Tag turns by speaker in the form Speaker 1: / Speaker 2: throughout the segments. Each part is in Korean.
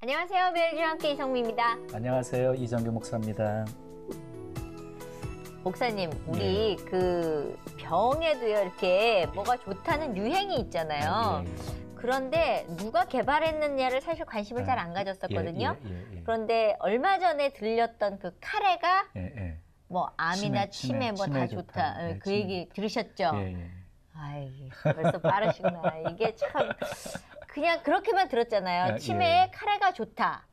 Speaker 1: 안녕하세요. 매일과 함께 이성미입니다.
Speaker 2: 안녕하세요. 이정규 목사입니다.
Speaker 1: 목사님, 우리 그 병에도요, 이렇게 뭐가 좋다는 유행이 있잖아요. 그런데 누가 개발했느냐를 사실 관심을 잘 안 가졌었거든요. 그런데 얼마 전에 들렸던 그 카레가 뭐 암이나 치매 뭐 다 좋다. 그 얘기 들으셨죠? 아이, 벌써 빠르시구나. 이게 참 그냥 그렇게만 들었잖아요. 치매에 카레가 좋다.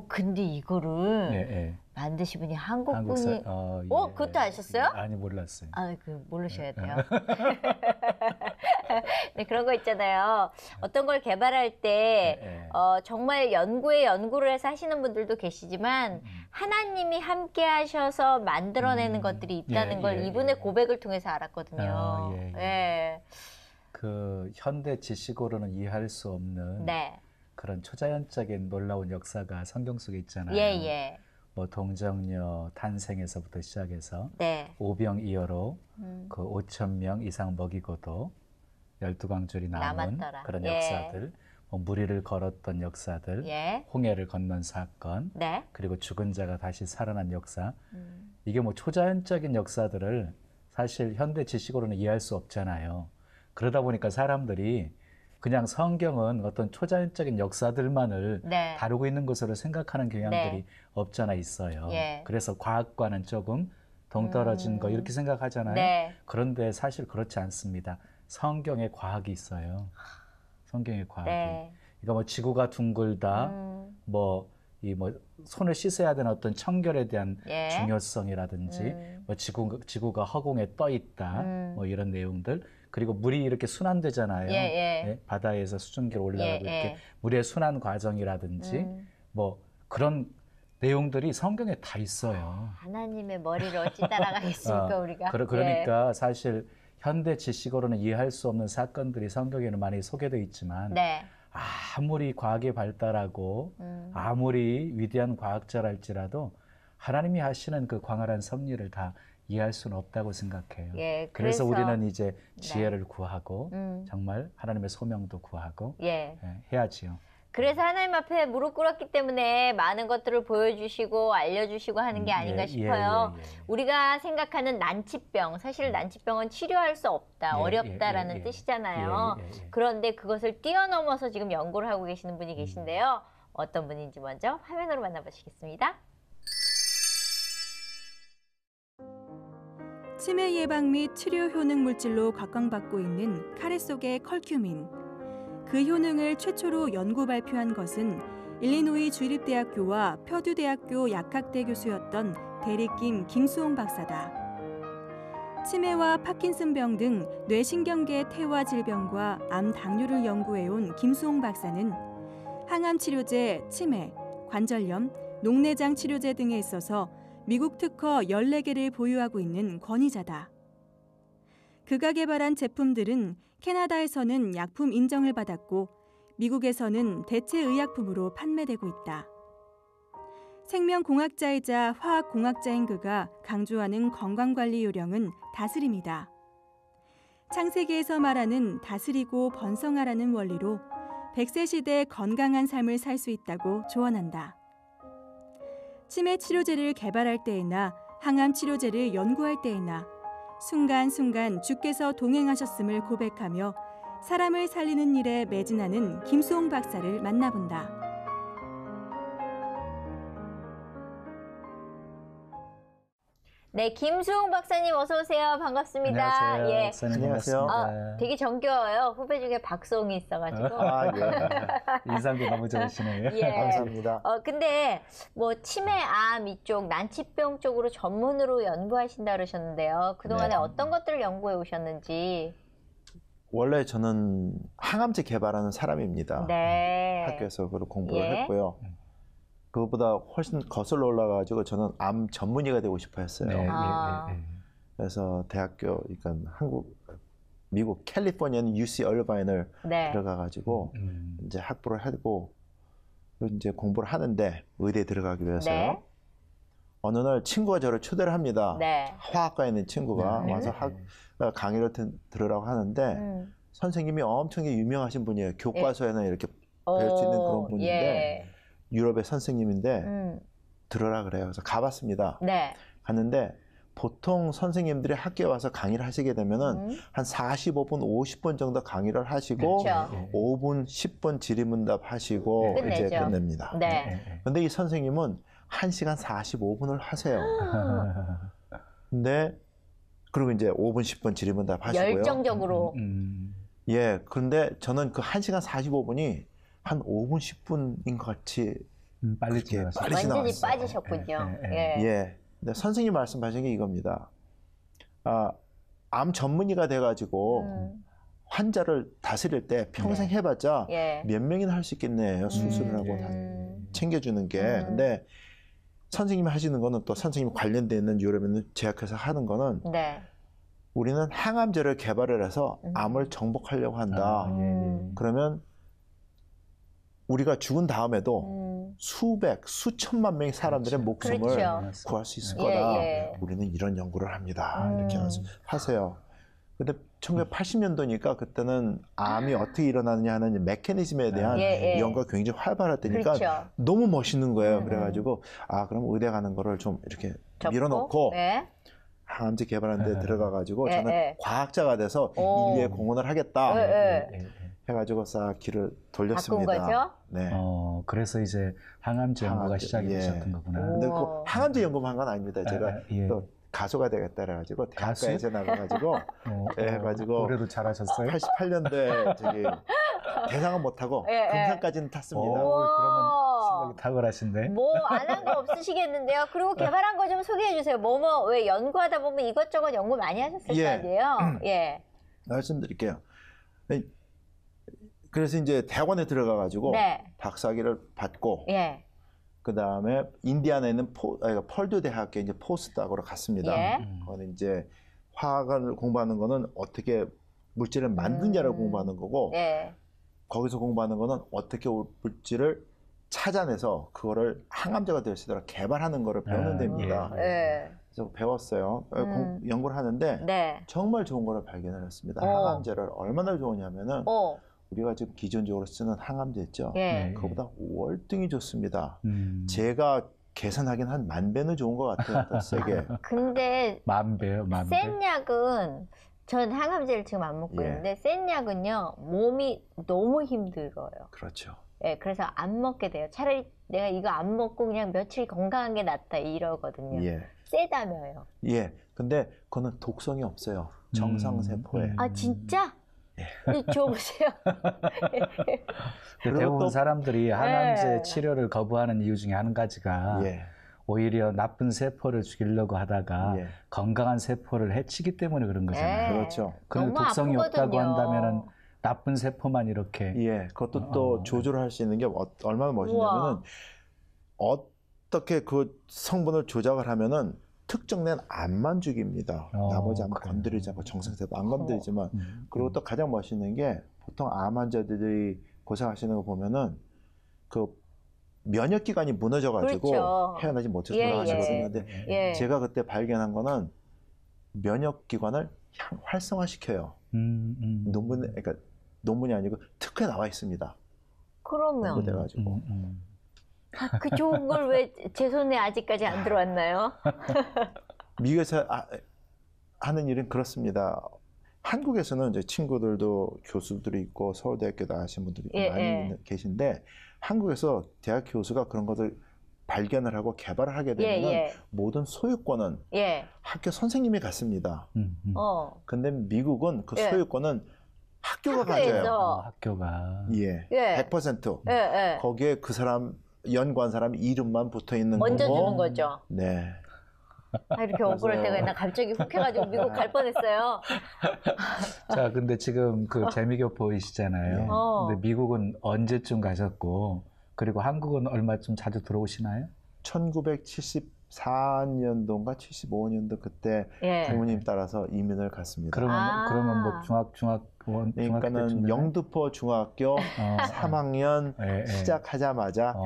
Speaker 1: 근데 이거를 만드신 분이 한국 분이. 그것도 아셨어요?
Speaker 2: 아니, 몰랐어요.
Speaker 1: 모르셔야 돼요. 네, 그런 거 있잖아요. 어떤 걸 개발할 때, 정말 연구를 해서 하시는 분들도 계시지만, 하나님이 함께 하셔서 만들어내는 것들이 있다는 걸 이분의 고백을 통해서 알았거든요.
Speaker 2: 그, 현대 지식으로는 이해할 수 없는. 그런 초자연적인 놀라운 역사가 성경 속에 있잖아요. 뭐 동정녀 탄생에서부터 시작해서 오병이어로 그 5,000명 이상 먹이고도 12광줄이 남은 그런 역사들, 뭐 무리를 걸었던 역사들, 홍해를 건넌 사건, 그리고 죽은 자가 다시 살아난 역사. 이게 뭐 초자연적인 역사들을 사실 현대 지식으로는 이해할 수 없잖아요. 그러다 보니까 사람들이 그냥 성경은 어떤 초자연적인 역사들만을 다루고 있는 것으로 생각하는 경향들이 없잖아 있어요. 그래서 과학과는 조금 동떨어진 거 이렇게 생각하잖아요. 그런데 사실 그렇지 않습니다. 성경에 과학이 있어요. 성경에 과학이. 그러니까 뭐 지구가 둥글다, 뭐 손을 씻어야 되는 어떤 청결에 대한 중요성이라든지, 뭐 지구가 허공에 떠 있다, 뭐 이런 내용들. 그리고 물이 이렇게 순환되잖아요. 바다에서 수증기로 올라가고 이렇게 물의 순환 과정이라든지, 뭐 그런 내용들이 성경에 다 있어요.
Speaker 1: 하나님의 머리를 어찌 따라가겠습니까, 우리가?
Speaker 2: 그러니까 사실 현대 지식으로는 이해할 수 없는 사건들이 성경에는 많이 소개되어 있지만, 아무리 과학이 발달하고 아무리 위대한 과학자랄지라도 하나님이 하시는 그 광활한 섭리를 다 이해할 수는 없다고 생각해요. 그래서 우리는 이제 지혜를 구하고 정말 하나님의 소명도 구하고 해야지요.
Speaker 1: 그래서 하나님 앞에 무릎 꿇었기 때문에 많은 것들을 보여주시고 알려주시고 하는 게 아닌가 싶어요. 우리가 생각하는 난치병, 사실 난치병은 치료할 수 없다, 어렵다라는 뜻이잖아요. 그런데 그것을 뛰어넘어서 지금 연구를 하고 계시는 분이 계신데요. 어떤 분인지 먼저 화면으로 만나보시겠습니다.
Speaker 3: 치매 예방 및 치료 효능 물질로 각광받고 있는 카레 속의 컬큐민. 그 효능을 최초로 연구 발표한 것은 일리노이 주립대학교와 퍼듀대학교 약학대 교수였던 대리김 김수홍 박사다. 치매와 파킨슨병 등 뇌신경계 퇴화 질병과 암 당뇨를 연구해온 김수홍 박사는 항암 치료제, 치매, 관절염, 녹내장 치료제 등에 있어서 미국 특허 14개를 보유하고 있는 권위자다. 그가 개발한 제품들은 캐나다에서는 약품 인정을 받았고 미국에서는 대체의약품으로 판매되고 있다. 생명공학자이자 화학공학자인 그가 강조하는 건강관리 요령은 다스림이다. 창세기에서 말하는 다스리고 번성하라는 원리로 100세 시대 건강한 삶을 살 수 있다고 조언한다. 치매 치료제를 개발할 때에나 항암 치료제를 연구할 때에나 순간순간 주께서 동행하셨음을 고백하며 사람을 살리는 일에 매진하는 김수홍 박사를 만나본다.
Speaker 1: 네, 김수홍 박사님 어서 오세요. 반갑습니다.
Speaker 2: 안녕하세요. 박사님 반갑습니다.
Speaker 1: 되게 정겨워요. 후배 중에 박수홍이 있어가지고.
Speaker 2: 인상도 너무 좋으시네요.
Speaker 4: 감사합니다.
Speaker 1: 근데 뭐 치매, 암 이쪽 난치병 쪽으로 전문으로 연구하신다 그러셨는데요. 그동안에 어떤 것들을 연구해 오셨는지.
Speaker 4: 원래 저는 항암제 개발하는 사람입니다. 학교에서 그걸 공부를 했고요. 그것보다 훨씬 거슬러 올라가지고 저는 암 전문의가 되고 싶어 했어요. 그래서 대학교, 그러니까 미국 캘리포니아 UC 얼바인을 들어가가지고 이제 학부를 하고 이제 공부를 하는데 의대에 들어가기 위해서요. 어느 날 친구가 저를 초대를 합니다. 화학과에 있는 친구가 와서 강의를 들으라고 하는데 선생님이 엄청 유명하신 분이에요. 교과서에는 이렇게 배울 수 있는 그런 분인데 유럽의 선생님인데 들어라 그래요. 그래서 가봤습니다. 네. 갔는데 보통 선생님들이 학교에 와서 강의를 하시게 되면은 한 45분, 50분 정도 강의를 하시고 그렇죠. 5분, 10분 질의응답 하시고 이제 끝냅니다. 네. 근데 이 선생님은 1시간 45분을 하세요. 근데 그리고 이제 5분, 10분 질의응답 하시고요.
Speaker 1: 열정적으로.
Speaker 4: 예. 그런데 저는 그 1시간 45분이 한 5분, 10분인 것 같이
Speaker 2: 빨리 지나갔어요.
Speaker 1: 완전히 빠지셨군요. 예.
Speaker 4: 예. 근데 선생님 말씀하신 게 이겁니다. 암 전문의가 돼가지고 환자를 다스릴 때 평생 해봤자 몇 명이나 할 수 있겠네요. 수술을 하고 다 챙겨주는 게. 근데 선생님이 하시는 거는 또 선생님 관련되어 있는 유럽에 있는 제약회사 하는 거는 우리는 항암제를 개발을 해서 암을 정복하려고 한다. 그러면 우리가 죽은 다음에도 수백, 수천만 명의 사람들의 목숨을 그렇죠. 구할 수 있을 거다. 우리는 이런 연구를 합니다. 이렇게 하세요. 근데 1980년도니까 그때는 암이 어떻게 일어나느냐 하는 메커니즘에 대한 연구가 굉장히 활발할 때니까 그렇죠. 너무 멋있는 거예요. 그래가지고 그럼 의대 가는 거를 좀 이렇게 밀어놓고 항암제 개발하는 데 들어가가지고 저는 과학자가 돼서 인류에 공헌을 하겠다. 해가지고 싹 길을 돌렸습니다.
Speaker 1: 바꾼 거죠?
Speaker 4: 네.
Speaker 2: 그래서 이제 항암제 연구가 시작이 되셨던 거구나.
Speaker 4: 근데 그 항암제 연구만 한 건 아닙니다. 제가 또 가수가 되겠다 그래가지고 대학가에서 나가가지고 해가지고
Speaker 2: 올해도 잘하셨어요?
Speaker 4: 88년도에 저기 대상은 못하고 금상까지는 탔습니다.
Speaker 2: 그러면 생각이 탁월하신데?
Speaker 1: 뭐 안 한 거 없으시겠는데요? 그리고 개발한 거 좀 소개해 주세요. 왜 연구하다 보면 이것저것 연구 많이 하셨을 거 아니에요?
Speaker 4: 말씀드릴게요. 그래서 이제 대학원에 들어가가지고 박사학위를 받고 그 다음에 인디아나에 있는 펄듀 대학에 이제 포스닥으로 갔습니다. 거기는 이제 화학을 공부하는 거는 어떻게 물질을 만드냐를 공부하는 거고 거기서 공부하는 거는 어떻게 물질을 찾아내서 그거를 항암제가 될 수 있도록 개발하는 거를 배우는 데입니다. 그래서 배웠어요. 연구를 하는데 정말 좋은 거를 발견을 했습니다. 항암제를 얼마나 좋으냐면은 우리가 지금 기존적으로 쓰는 항암제 있죠. 그거보다 월등히 좋습니다. 제가 계산하긴 한 10,000배는 좋은 것 같아요. 더 세게.
Speaker 1: 근데
Speaker 2: 10,000배요? 10,000배?
Speaker 1: 센 약은 전 항암제를 지금 안 먹고 있는데 센 약은요 몸이 너무 힘들어요.
Speaker 4: 그렇죠.
Speaker 1: 그래서 안 먹게 돼요. 차라리 내가 이거 안 먹고 그냥 며칠 건강한 게 낫다 이러거든요. 세다며요.
Speaker 4: 근데 그거는 독성이 없어요. 정상세포에.
Speaker 1: 진짜? 줘보세요.
Speaker 2: 대부분 사람들이 항암제 치료를 거부하는 이유 중에 한 가지가 오히려 나쁜 세포를 죽이려고 하다가 건강한 세포를 해치기 때문에 그런 거잖아요.
Speaker 4: 그렇죠.
Speaker 2: 그런데 독성이 없다고 한다면은 나쁜 세포만 이렇게
Speaker 4: 그것도 또 조절을 할 수 있는 게 얼마나 멋있냐면은 어떻게 그 성분을 조작을 하면은 특정된 암만 죽입니다. 나머지 암 건드리지 않고 정상세포 안 건드리지만 그리고 또 가장 멋있는 게 보통 암 환자들이 고생하시는 거 보면은 그 면역기관이 무너져가지고 헤어나지 못해서 돌아가시거든요. 근데 제가 그때 발견한 거는 면역기관을 활성화시켜요. 논문이 아니고 특허에 나와 있습니다.
Speaker 1: 그러면
Speaker 4: 돼가지고.
Speaker 1: 그 좋은 걸 왜 제 손에 아직까지 안 들어왔나요?
Speaker 4: 미국에서 하는 일은 그렇습니다. 한국에서는 이제 친구들도 교수들이 있고 서울대학교 나가신 분들이 많이 계신데 한국에서 대학 교수가 그런 것을 발견을 하고 개발을 하게 되면 모든 소유권은 학교 선생님이 갖습니다. 근데 미국은 그 소유권은 학교가 가져요.
Speaker 2: 학교가
Speaker 4: 100%. 거기에 그 사람 연구한 사람 이름만 붙어 있는 거고.
Speaker 1: 먼저 주는 거죠.
Speaker 4: 네.
Speaker 1: 이렇게 억울할 때가 있나 갑자기 훅 해가지고 미국 갈 뻔했어요.
Speaker 2: 자, 근데 지금 그 재미교 보이시잖아요. 근데 미국은 언제쯤 가셨고, 그리고 한국은 얼마쯤 자주 들어오시나요?
Speaker 4: 1974년도인가 75년도 그때 부모님 따라서 이민을 갔습니다.
Speaker 2: 그러면 뭐
Speaker 4: 그러니까는 영등포 중학교 3학년 시작하자마자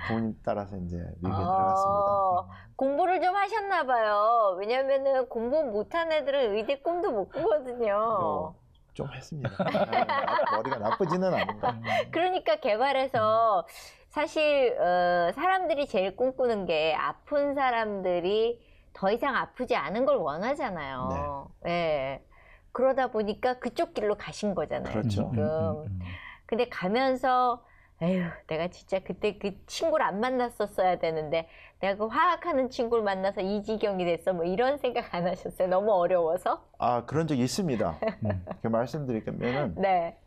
Speaker 4: 부모님 따라서 이제 미국에 들어갔습니다.
Speaker 1: 공부를 좀 하셨나 봐요. 왜냐면은 공부 못한 애들은 의대 꿈도 못 꾸거든요.
Speaker 4: 좀 했습니다. 머리가 나쁘지는 않은가.
Speaker 1: 그러니까 개발해서 사실 사람들이 제일 꿈꾸는 게 아픈 사람들이 더 이상 아프지 않은 걸 원하잖아요. 네. 네. 그러다 보니까 그쪽 길로 가신 거잖아요.
Speaker 4: 그렇죠.
Speaker 1: 지금. 근데 가면서 에휴, 내가 진짜 그때 그 친구를 안 만났었어야 되는데 내가 그 화학하는 친구를 만나서 이 지경이 됐어. 뭐 이런 생각 안 하셨어요? 너무 어려워서?
Speaker 4: 아, 그런 적이 있습니다. 말씀드리면은
Speaker 1: 네.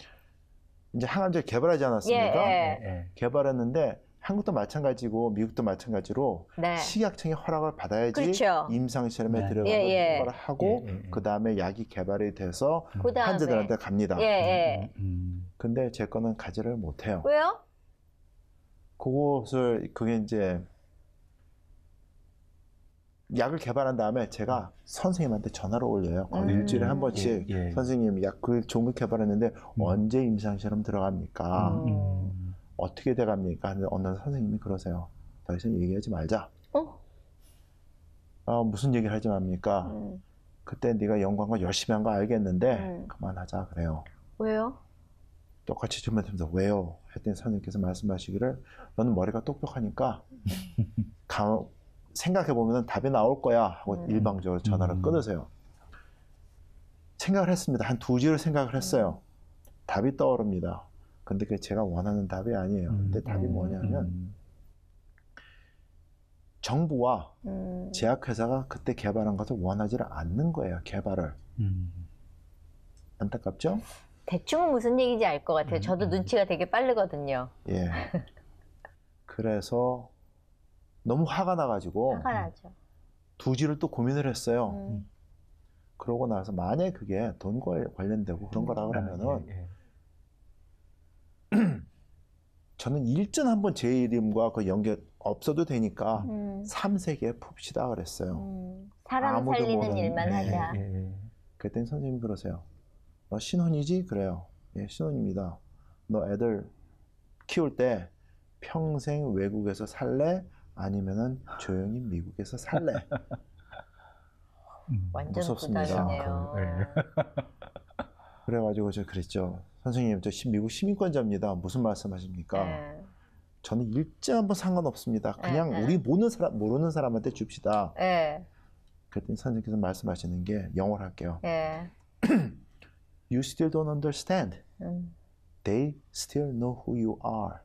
Speaker 4: 이제 항암제 개발하지 않았습니까?
Speaker 1: 예.
Speaker 4: 개발했는데 한국도 마찬가지고 미국도 마찬가지로
Speaker 1: 네.
Speaker 4: 식약청의 허락을 받아야지
Speaker 1: 그렇죠.
Speaker 4: 임상 실험에
Speaker 2: 네.
Speaker 4: 들어가서 개발을 하고 그 다음에 약이 개발이 돼서
Speaker 1: 그다음에.
Speaker 4: 환자들한테 갑니다.
Speaker 1: 예.
Speaker 4: 근데 제 거는 가지를 못해요.
Speaker 1: 왜요?
Speaker 4: 그게 이제 약을 개발한 다음에 제가 선생님한테 전화를 올려요. 거의 일주일에 한 번씩 선생님 약 좋은 거 개발했는데 언제 임상실험 들어갑니까? 어떻게 돼갑니까? 하는데 어느 날 선생님이 그러세요. 더 이상 얘기하지 말자. 무슨 얘기를 하지 맙니까? 그때 네가 연구한 거 열심히 한 거 알겠는데 그만하자 그래요.
Speaker 1: 왜요?
Speaker 4: 똑같이 주면서 왜요? 했더니 선생님께서 말씀하시기를 너는 머리가 똑똑하니까 생각해보면 답이 나올 거야 하고 일방적으로 전화를 끊으세요. 생각을 했습니다. 한 2주를 생각을 했어요. 답이 떠오릅니다. 근데 그게 제가 원하는 답이 아니에요. 근데 답이 뭐냐면 정부와 제약회사가 그때 개발한 것을 원하지를 않는 거예요. 개발을. 안타깝죠?
Speaker 1: 대충은 무슨 얘기인지 알 것 같아요. 저도 눈치가 되게 빠르거든요.
Speaker 4: 예. 그래서 너무 화가 나가지고
Speaker 1: 화가 나죠.
Speaker 4: 2주를 또 고민을 했어요. 그러고 나서 만약에 그게 돈 관련되고 그런 거라 그러면은 저는 일전 한번 제 이름과 그 연결 없어도 되니까 3세기에 풉시다 그랬어요.
Speaker 1: 사람 살리는 일만 하자.
Speaker 4: 그랬더니 선생님이 그러세요. 너 신혼이지? 그래요. 예, 신혼입니다. 너 애들 키울 때 평생 외국에서 살래? 아니면은 조용히 미국에서 살래?
Speaker 1: 완전
Speaker 4: 무섭습니다.
Speaker 1: 부담이네요.
Speaker 4: 그래가지고 제가 그랬죠. 선생님, 저 미국 시민권자입니다. 무슨 말씀하십니까? 저는 일정 한번 상관없습니다. 그냥 우리 모르는 사람한테 줍시다. 그랬더니 선생님께서 말씀하시는 게 영어로 할게요. You still don't understand. They still know who you are.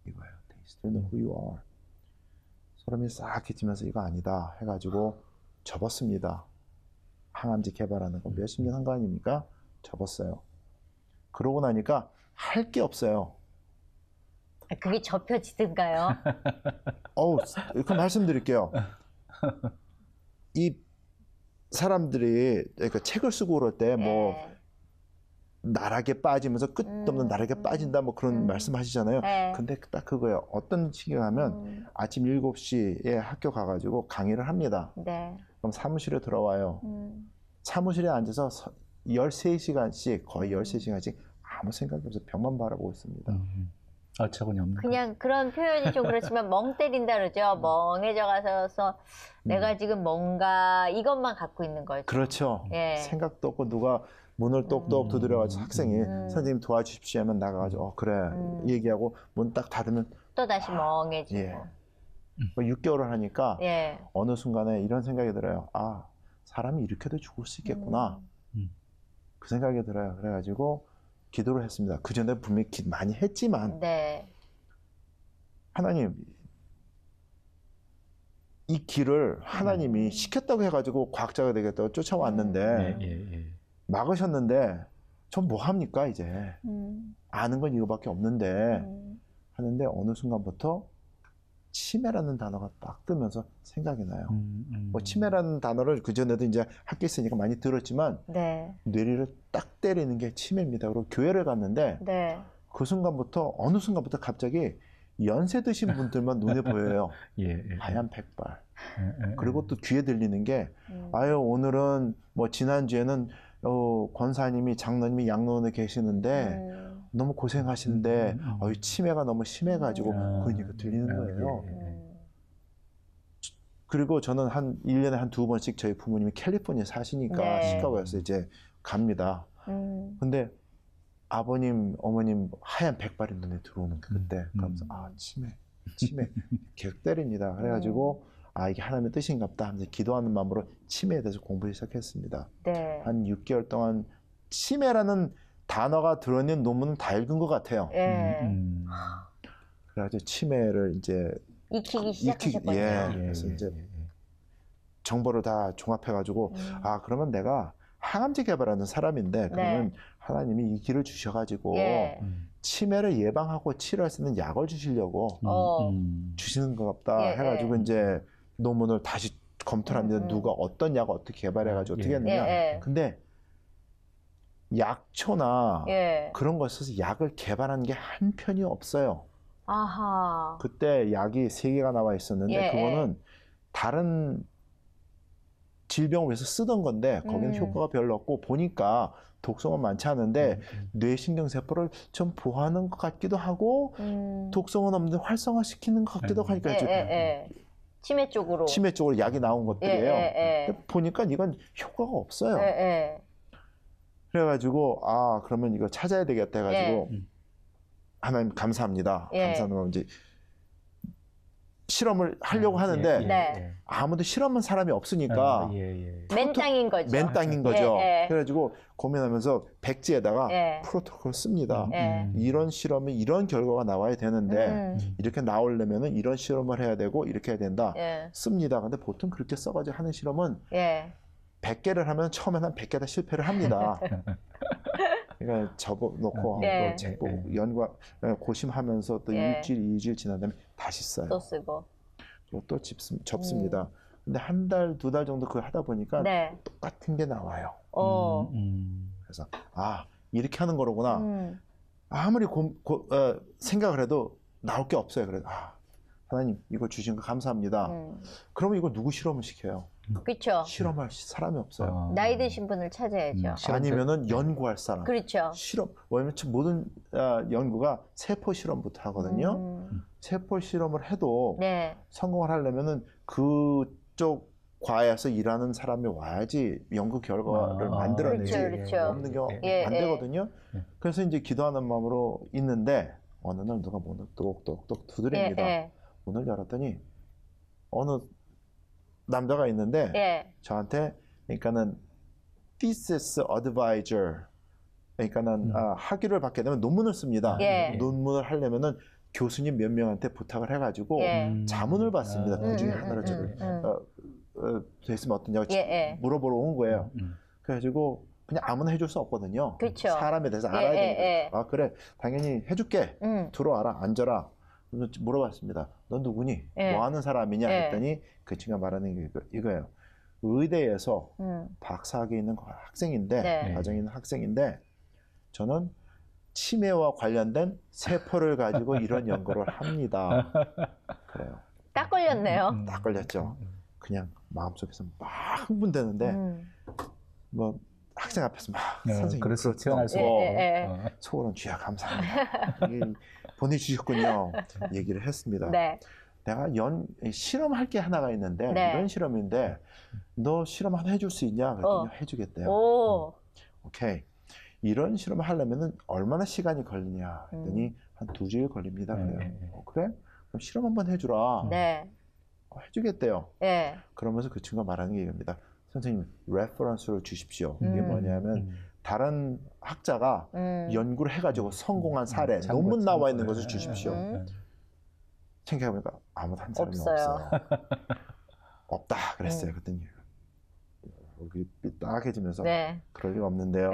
Speaker 4: 이거예요. They still know who you are. 소름이 싹 끼치면서 이거 아니다 해가지고 접었습니다. 항암제 개발하는 거 몇십 년 한 거 아닙니까? 접었어요. 그러고 나니까 할 게 없어요.
Speaker 1: 그게 접혀지든가요?
Speaker 4: 이렇게 말씀드릴게요. 이 사람들이 그러니까 책을 쓰고 그럴 때 뭐 나락에 빠지면서 끝없는 나락에 빠진다 뭐 그런 말씀하시잖아요. 근데 딱 그거예요. 어떤 식이냐 하면 아침 7시에 학교 가가지고 강의를 합니다. 그럼 사무실에 들어와요. 사무실에 앉아서 13시간씩 거의 13시간씩 아무 생각이 없어서 벽만 바라보고 있습니다.
Speaker 2: 어처구니 없는
Speaker 1: 그냥 그런 표현이 좀 그렇지만 멍 때린다 그러죠. 멍해져 가서 내가 지금 뭔가 이것만 갖고 있는 거죠.
Speaker 4: 그렇죠. 생각도 없고 누가 문을 똑똑 두드려가지고 학생이 선생님 도와주십시오 하면 나가가지고 그래 얘기하고 문 딱 닫으면
Speaker 1: 또 다시 멍해지고
Speaker 4: 6개월을 하니까 어느 순간에 이런 생각이 들어요. 사람이 이렇게도 죽을 수 있겠구나. 그 생각이 들어요. 그래가지고 기도를 했습니다. 그 전에 분명히 많이 했지만 하나님 이 길을 하나님이 시켰다고 해가지고 과학자가 되겠다고 쫓아왔는데 막으셨는데 전 뭐 합니까 이제 아는 건 이거밖에 없는데 하는데 어느 순간부터 치매라는 단어가 딱 뜨면서 생각이 나요. 뭐 치매라는 단어를 그전에도 이제 학교에 있으니까 많이 들었지만 뇌리를 딱 때리는 게 치매입니다. 그리고 교회를 갔는데 그 순간부터 어느 순간부터 갑자기 연세 드신 분들만 눈에 보여요. 하얀 백발. 그리고 또 귀에 들리는 게 오늘은 뭐 지난주에는 권사님이 장로님이 양로원에 계시는데 너무 고생하시는데 치매가 너무 심해가지고 그런 얘기가 들리는 거예요. 그리고 저는 1년에 한 2번씩 저희 부모님이 캘리포니아에 사시니까 시카고에서 이제 갑니다. 근데 아버님, 어머님 하얀 백발이 눈에 들어오는 게 그때. 그러면서 치매 계속 때립니다. 그래가지고 이게 하나님의 뜻인가 보다 하면서 기도하는 마음으로 치매에 대해서 공부를 시작했습니다.
Speaker 1: 네.
Speaker 4: 한 6개월 동안 치매라는 단어가 들어있는 논문은 다 읽은 것 같아요. 그래가지고 치매를 이제
Speaker 1: 익히기 시작하셨거든요.
Speaker 4: 그래서 이제 정보를 다 종합해가지고 그러면 내가 항암제 개발하는 사람인데 그러면 하나님이 이 길을 주셔가지고 치매를 예방하고 치료할 수 있는 약을 주시려고 주시는 것 같다 해가지고 이제 논문을 다시 검토를 합니다. 누가 어떤 약을 어떻게 개발해가지고 어떻게 했느냐. 근데 약초나 그런 거 써서 약을 개발한 게 한 편이 없어요.
Speaker 1: 아하.
Speaker 4: 그때 약이 3개가 나와 있었는데 그거는 다른 질병을 위해서 쓰던 건데 거기는 효과가 별로 없고 보니까 독성은 많지 않은데 뇌신경세포를 좀 보호하는 것 같기도 하고 독성은 없는데 활성화시키는 것 같기도 하니까
Speaker 1: 치매 쪽으로
Speaker 4: 약이 나온 것들이에요. 보니까 이건 효과가 없어요. 그래가지고 그러면 이거 찾아야 되겠다 해가지고 하나님 감사합니다. 감사합니다. 이제 실험을 하려고 하는데 아무도 실험한 사람이 없으니까
Speaker 1: 맨땅인 거죠.
Speaker 4: 맨땅인 거죠. 그래가지고 고민하면서 백지에다가 프로토콜을 씁니다. 이런 실험이 이런 결과가 나와야 되는데 이렇게 나오려면은 이런 실험을 해야 되고 이렇게 해야 된다. 씁니다. 근데 보통 그렇게 써가지고 하는 실험은 100개를 하면 처음에는 한 100개 다 실패를 합니다. 그러니까 접어놓고 또 재보고 연구 고심하면서 또 일주일, 2주일 지난 다음에 다시 써요.
Speaker 1: 또 쓰고
Speaker 4: 또 접습니다. 근데 한 달, 2달 정도 그걸 하다 보니까 똑같은 게 나와요. 그래서 이렇게 하는 거로구나. 아무리 생각을 해도 나올 게 없어요. 그래서 하나님 이거 주신 거 감사합니다. 그러면 이거 누구 실험을 시켜요?
Speaker 1: 그렇죠.
Speaker 4: 실험할 사람이 없어요.
Speaker 1: 나이 드신 분을 찾아야죠.
Speaker 4: 아니면은 연구할 사람.
Speaker 1: 그렇죠.
Speaker 4: 왜냐면 모든 연구가 세포 실험부터 하거든요. 세포 실험을 해도 성공을 하려면은 그쪽 과에서 일하는 사람이 와야지 연구 결과를 만들어내지. 없는 경우 안 되거든요. 그래서 이제 기도하는 마음으로 있는데 어느 날 누가 문을 똑똑똑 두드립니다. 문을 열었더니 어느 남자가 있는데 저한테 그러니까는 thesis advisor 그러니까는 학위를 받게 되면 논문을 씁니다. 논문을 하려면은 교수님 몇 명한테 부탁을 해가지고 자문을 받습니다. 그 중에 하나를 됐으면 어떠냐고 물어보러 온 거예요. 그래가지고 그냥 아무나 해줄 수 없거든요.
Speaker 1: 그쵸.
Speaker 4: 사람에 대해서 알아야 되니까. 그래 당연히 해줄게. 들어와라 앉아라. 물어봤습니다. 넌 누구니? 뭐 하는 사람이냐? 했더니 그 친구가 말하는 게 이거예요. 의대에서 박사학위에 있는 학생인데 과정에 있는 학생인데 저는 치매와 관련된 세포를 가지고 이런 연구를 합니다. 그래요.
Speaker 1: 딱 걸렸네요.
Speaker 4: 딱 걸렸죠. 그냥 마음속에서 막 흥분되는데 뭐 학생 앞에서 막 선생님
Speaker 2: 그래서 태어날 수 없고
Speaker 4: 속으로는 주야 감사합니다. 보내주셨군요. 얘기를 했습니다. 내가 실험할 게 하나가 있는데 이런 실험인데 너 실험 하나 해줄 수 있냐? 그랬더니 해주겠대요. 오케이. 이런 실험을 하려면 얼마나 시간이 걸리냐? 했더니 한 2주일 걸립니다. 그래요. 그래? 그럼 실험 한번 해주라. 해주겠대요. 그러면서 그 친구가 말하는 게 이겁니다. 선생님, 레퍼런스를 주십시오. 이게 뭐냐면 다른 학자가 연구를 해가지고 성공한 사례, 논문 나와 있는 것을 주십시오. 생각해보니까 아무도 한 사람이 없어요. 없다 그랬어요. 그랬더니 여기 삐딱해지면서 그럴 리가 없는데요.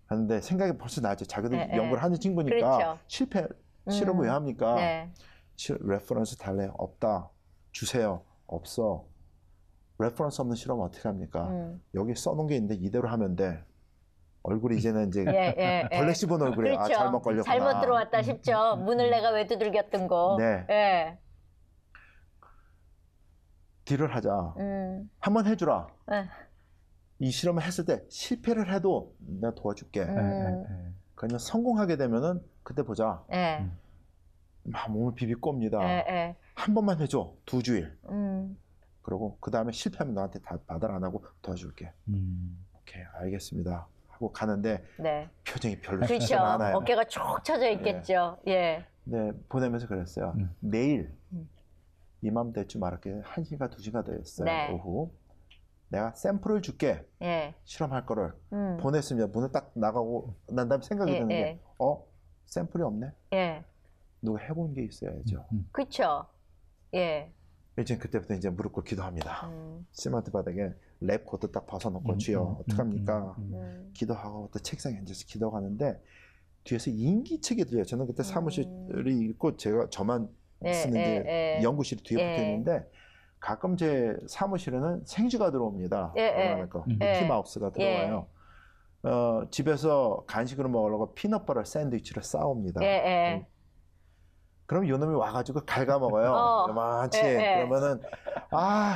Speaker 4: 하는데 생각이 벌써 나죠. 자기도 연구를 하는 친구니까 실험 왜 합니까? 레퍼런스 달래요. 없다. 주세요. 없어. 레퍼런스 없는 실험 어떻게 합니까? 여기 써놓은 게 있는데 이대로 하면 돼. 얼굴이 이제는 이제 벌레 씹은 얼굴에
Speaker 1: 그렇죠.
Speaker 4: 잘못 걸렸구나.
Speaker 1: 잘못 들어왔다 싶죠. 문을 내가 왜 두들겼던 거.
Speaker 4: 딜을 하자. 한번 해주라. 이 실험을 했을 때 실패를 해도 내가 도와줄게. 그냥 성공하게 되면은 그때 보자. 막 몸을 비비고 옵니다. 한 번만 해줘. 2주일. 그러고 그 다음에 실패하면 너한테 다 받아 안 하고 도와줄게. 오케이 알겠습니다. 하고 가는데
Speaker 1: 네.
Speaker 4: 표정이 별로
Speaker 1: 그렇죠.
Speaker 4: 좋지 않아요.
Speaker 1: 어깨가 쭉 쳐져 있겠죠. 예.
Speaker 4: 네, 보내면서 그랬어요. 내일 이맘때쯤 알았게 1시가 2시가 됐어요.
Speaker 1: 네.
Speaker 4: 오후. 내가 샘플을 줄게.
Speaker 1: 예.
Speaker 4: 실험할 거를 보냈습니다. 문을 딱 나가고 난 다음에 생각이 드는 게 샘플이 없네.
Speaker 1: 예.
Speaker 4: 누가 해본 게 있어야죠.
Speaker 1: 그렇죠. 예.
Speaker 4: 이제 그때부터 이제 무릎 꿇고 기도합니다. 시멘트 바닥에 랩 코트 딱 벗어놓고 주여 어떡합니까? 기도하고 또 책상에 앉아서 기도하는데 뒤에서 인기척이 들려요. 저는 그때 사무실이 있고 제가 저만 쓰는 게 연구실이 뒤에 붙어 있는데 가끔 제 사무실에는 생쥐가 들어옵니다. 미키마우스가 들어와요. 집에서 간식으로 먹으려고 피넛버터 샌드위치를 싸웁니다. 그럼 요놈이 와가지고 갉아먹어요. 요만치. 그러면은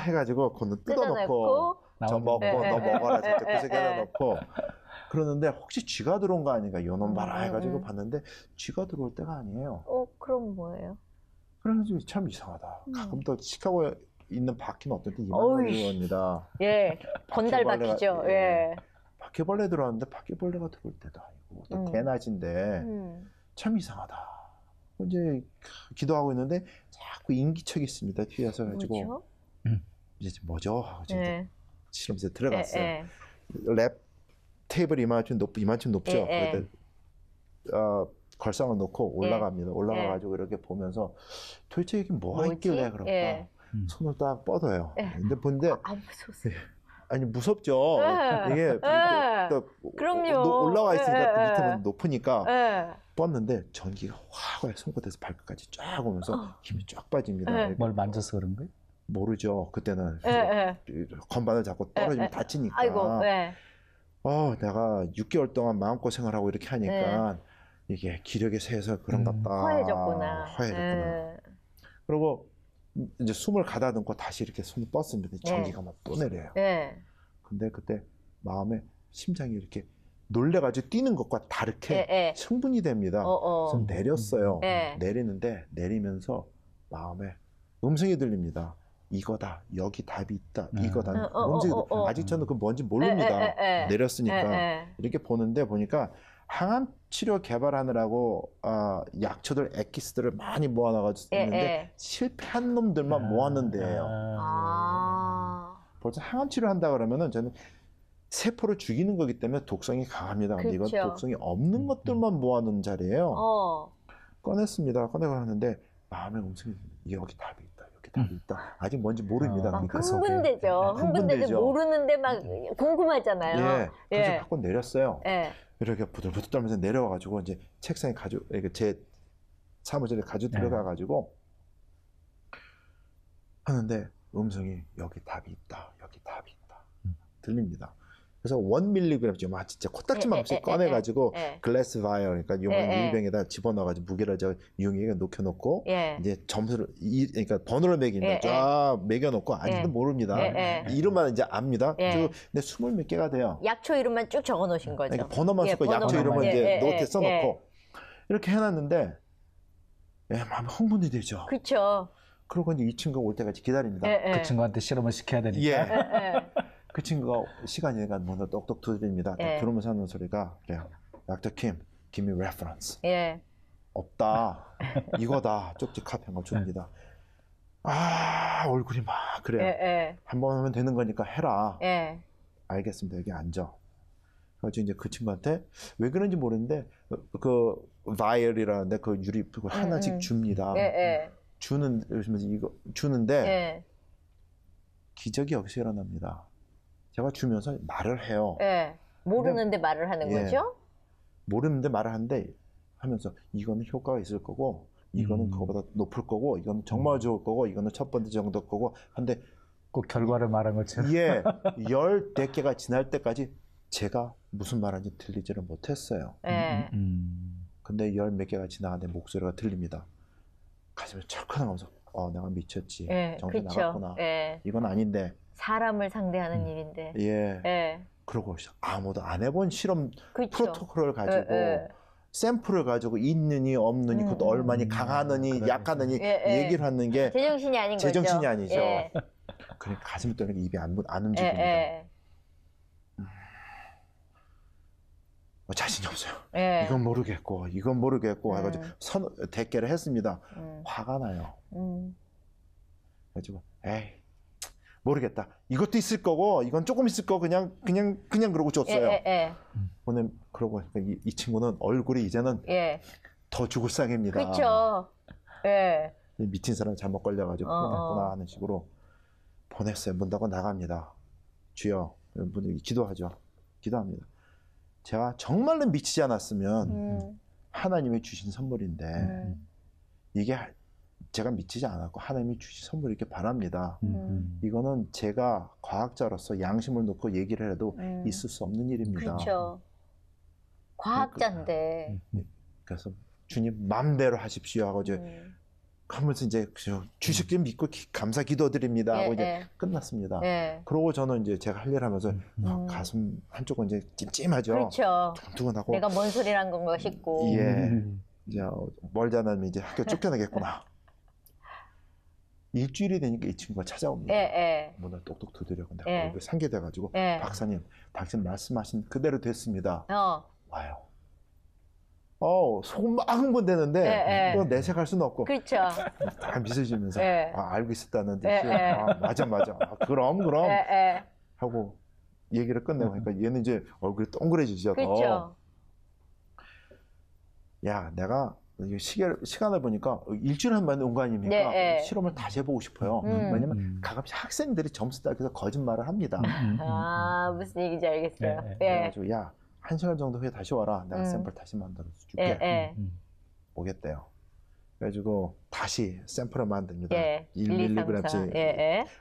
Speaker 4: 해가지고 그거는 뜯어놓고 저 먹고 너 먹어라 진짜 그 새끼에다 넣고 그러는데 혹시 쥐가 들어온 거 아닌가 요놈 봐라 해가지고 봤는데 쥐가 들어올 때가 아니에요.
Speaker 1: 그럼 뭐예요?
Speaker 4: 그래서 참 이상하다. 가끔 또 시카고에 있는 바퀴는 어떨 때 이만하게 들어옵니다.
Speaker 1: 예, 건달 바퀴죠. 예.
Speaker 4: 바퀴벌레 들어왔는데 바퀴벌레가 들어올 때도 아니고 또 대낮인데 참 이상하다. 이제 기도하고 있는데 자꾸 인기척이 있습니다. 뒤에서 가지고 이제 뭐죠? 하고 이제 실험실에 들어갔어요. 랩 테이블이 이만큼 높죠. 걸상을 놓고 올라갑니다. 올라가가지고 이렇게 보면서 도대체 이게 뭐가 있길래 그럴까? 손을 딱 뻗어요. 근데 보는데
Speaker 1: 무서웠어요.
Speaker 4: 아니 무섭죠. 이게 또 올라와 있으니까 밑에는 높으니까 뻗는데 전기가 확 손끝에서 발끝까지 쫙 오면서 힘이 쫙 빠집니다.
Speaker 2: 뭘 만져서 그런 거예요?
Speaker 4: 모르죠. 그때는 건반을 잡고 떨어지면 다치니까.
Speaker 1: 아이고.
Speaker 4: 내가 6개월 동안 마음고생을 하고 이렇게 하니까 이게 기력의 쇠에서 그런갑다.
Speaker 1: 허해졌구나.
Speaker 4: 그리고 이제 숨을 가다듬고 다시 이렇게 손을 뻗습니다. 전기가 막 또 내려요. 근데 그때 마음에 심장이 이렇게 놀래가지고 뛰는 것과 다르게 흥분이 됩니다. 그래서 내렸어요. 내리는데 내리면서 마음에 음성이 들립니다. 이거다. 여기 답이 있다. 이거다. 음성이 아직 저는 그 뭔지 모릅니다. 내렸으니까. 이렇게 보니까 항암 치료 개발하느라고 약초들 엑기스들을 많이 모아놔가지고 있는데 실패한 놈들만 모았는 데예요. 벌써 항암 치료한다 그러면은 저는 세포를 죽이는 거기 때문에 독성이 강합니다. 근데 이건 독성이 없는 것들만 모아놓은 자리예요. 꺼냈습니다. 꺼내고 하는데 마음의 음성이 여기 답이 있다. 여기 답이 있다. 아직 뭔지 모릅니다.
Speaker 1: 흥분되죠. 흥분되죠. 모르는데 막 궁금하잖아요.
Speaker 4: 그래서 갖고 내렸어요. 이렇게 부들부들 떨면서 내려와가지고 이제 책상에 제 사무실에 가지고 들어가가지고 하는데 음성이 여기 답이 있다. 여기 답이 있다. 들립니다. 그래서 1mg 진짜 코딱지만큼 꺼내가지고 글래스 바이어 그러니까 요만 유리병에다 집어넣어가지고 무게를 유용하게 녹여놓고 이제 점수를 그러니까 번호를 매긴다. 쫙 매겨놓고 아직도 모릅니다. 이름만 이제 압니다. 근데 20몇 개가 돼요.
Speaker 1: 약초 이름만 쭉 적어놓으신 거죠.
Speaker 4: 그러니까 번호만 쓰고 약초 이름을 이제 노트에 써놓고 이렇게 해놨는데 마음이 흥분이 되죠.
Speaker 1: 그렇죠.
Speaker 4: 그리고 이제 이 친구가 올 때까지 기다립니다.
Speaker 2: 그 친구한테 실험을 시켜야 되니까.
Speaker 4: 그 친구가 시간이 되니까 문을 똑똑 두드립니다. 들어오면서 하는 소리가 그래요. Dr. Kim, give me reference. 없다. 이거다. 쪽지 카페 한 거 줍니다. 얼굴이 막 그래요. 한 번 하면 되는 거니까 해라. 알겠습니다. 여기 앉아. 그래서 이제 그 친구한테 왜 그런지 모르는데 그 바이올이라는데 그 유리 그걸 하나씩 줍니다. 주는데 기적이 여기서 일어납니다. 제가 주면서 말을 해요.
Speaker 1: 모르는데 말을 하는 거죠?
Speaker 4: 모르는데 말을 하면서 이거는 효과가 있을 거고 이거는 그거보다 높을 거고 이거는 정말 좋을 거고 이거는 첫 번째 정도 거고 한데
Speaker 2: 꼭 결과를 말한 것처럼
Speaker 4: 14개가 지날 때까지 제가 무슨 말하는지 들리지를 못했어요. 근데 10몇 개가 지나가는데 목소리가 들립니다. 가슴이 철컥하면서 내가 미쳤지. 정신 나갔구나. 이건 아닌데.
Speaker 1: 사람을 상대하는 일인데.
Speaker 4: 그러고 아무도 안 해본 실험 프로토콜을 가지고 샘플을 가지고 있느니 없느니 그것도 얼마니 강하느니 약하느니 얘기를 하는 게
Speaker 1: 제정신이 아닌 거죠.
Speaker 4: 제정신이 아니죠. 그러니까 가슴이 떨리고 입이 안 움직입니다. 자신이 없어요. 이건 모르겠고 해가지고 대깨를 했습니다. 화가 나요. 그래가지고 에이 모르겠다. 이것도 있을 거고 이건 조금 있을 거 그냥 그러고 줬어요. 오늘 그러고 이 친구는 얼굴이 이제는 더 죽을 상입니다.
Speaker 1: 그렇죠.
Speaker 4: 미친 사람 잘못 걸려가지고 보냈구나 하는 식으로 보냈어요. 문 닫고 나갑니다. 주여, 기도하죠. 기도합니다. 제가 정말로 미치지 않았으면 하나님이 주신 선물인데 이게 제가 미치지 않았고 하나님이 주신 선물 이렇게 바랍니다. 이거는 제가 과학자로서 양심을 놓고 얘기를 해도 있을 수 없는 일입니다.
Speaker 1: 그렇죠. 과학자인데.
Speaker 4: 그래서 주님 맘대로 하십시오 하고 하면서 이제 주식 좀 믿고 감사 기도드립니다 하고 이제 끝났습니다. 그러고 저는 이제 제가 할 일 하면서 가슴 한쪽은 이제 찜찜하죠.
Speaker 1: 그렇죠.
Speaker 4: 두근두근하고
Speaker 1: 내가 뭔 소리란 건가 싶고.
Speaker 4: 이제 멀지 않으면 이제 학교 쫓겨나겠구나. 일주일이 되니까 이 친구가 찾아옵니다. 문을 똑똑 두드려. 근데 얼굴이 상기돼가지고 박사님, 당신 말씀하신 그대로 됐습니다. 와요. 소금 막 흥분되는데 또 내색할 수는 없고.
Speaker 1: 그렇죠.
Speaker 4: 다 미소 지으면서 알고 있었다는 듯이 맞아. 그럼 하고 얘기를 끝내고 하니까 얘는 이제 얼굴이 동그래지죠.
Speaker 1: 그렇죠.
Speaker 4: 야, 내가 시간을 보니까 일주일에 만에 온 거 아닙니까? 실험을 다시 해보고 싶어요. 왜냐면 가끔씩 학생들이 점수 따기서 거짓말을 합니다.
Speaker 1: 무슨 얘기인지 알겠어요.
Speaker 4: 그래가지고 야, 1시간 정도 후에 다시 와라. 내가 샘플 다시 만들어서 줄게. 오겠대요. 그래가지고 다시 샘플을 만듭니다. 1mg씩.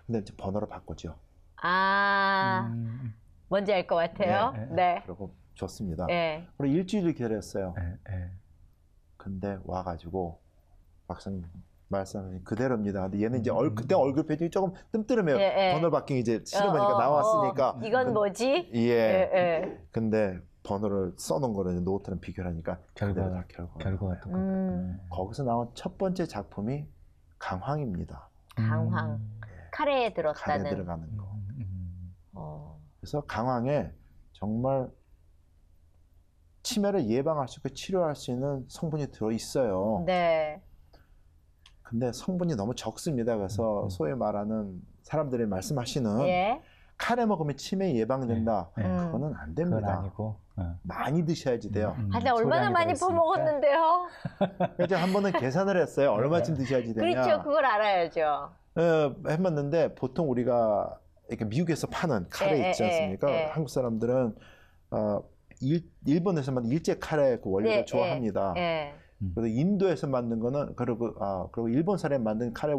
Speaker 4: 근데 이제 번호를 바꾸죠.
Speaker 1: 뭔지 알 것 같아요.
Speaker 4: 그리고 줬습니다. 그리고 일주일을 기다렸어요. 근데 와가지고 박사님 말씀하신 그대로입니다. 근데 얘는 이제 그때 얼굴 표정이 조금 뜸뜨름해요. 번호 바뀌기 이제 실험하니까 나왔으니까.
Speaker 1: 이건 뭐지?
Speaker 4: 근데 번호를 써놓은 거를 노트랑 비교를 하니까
Speaker 2: 결과가 똑같아요.
Speaker 4: 거기서 나온 첫 번째 작품이 강황입니다.
Speaker 1: 강황. 카레에 들었다는.
Speaker 4: 카레에 들어가는 거. 그래서 강황에 정말 치매를 예방할 수 있고 치료할 수 있는 성분이 들어있어요. 근데 성분이 너무 적습니다. 그래서 소위 말하는 사람들이 말씀하시는 카레 먹으면 치매 예방된다. 그거는 안 됩니다.
Speaker 2: 그건 아니고
Speaker 4: 많이 드셔야지 돼요.
Speaker 1: 근데 얼마나 많이 퍼먹었는데요?
Speaker 4: 그래서 한 번은 계산을 했어요. 얼마쯤 드셔야지 되냐.
Speaker 1: 그렇죠. 그걸 알아야죠.
Speaker 4: 해봤는데 보통 우리가 이렇게 미국에서 파는 카레 있지 않습니까? 한국 사람들은 일본에서만 일제 카레 그 원료를 좋아합니다. 그래서 인도에서 만든 거는 그리고 일본 사람이 만든 카레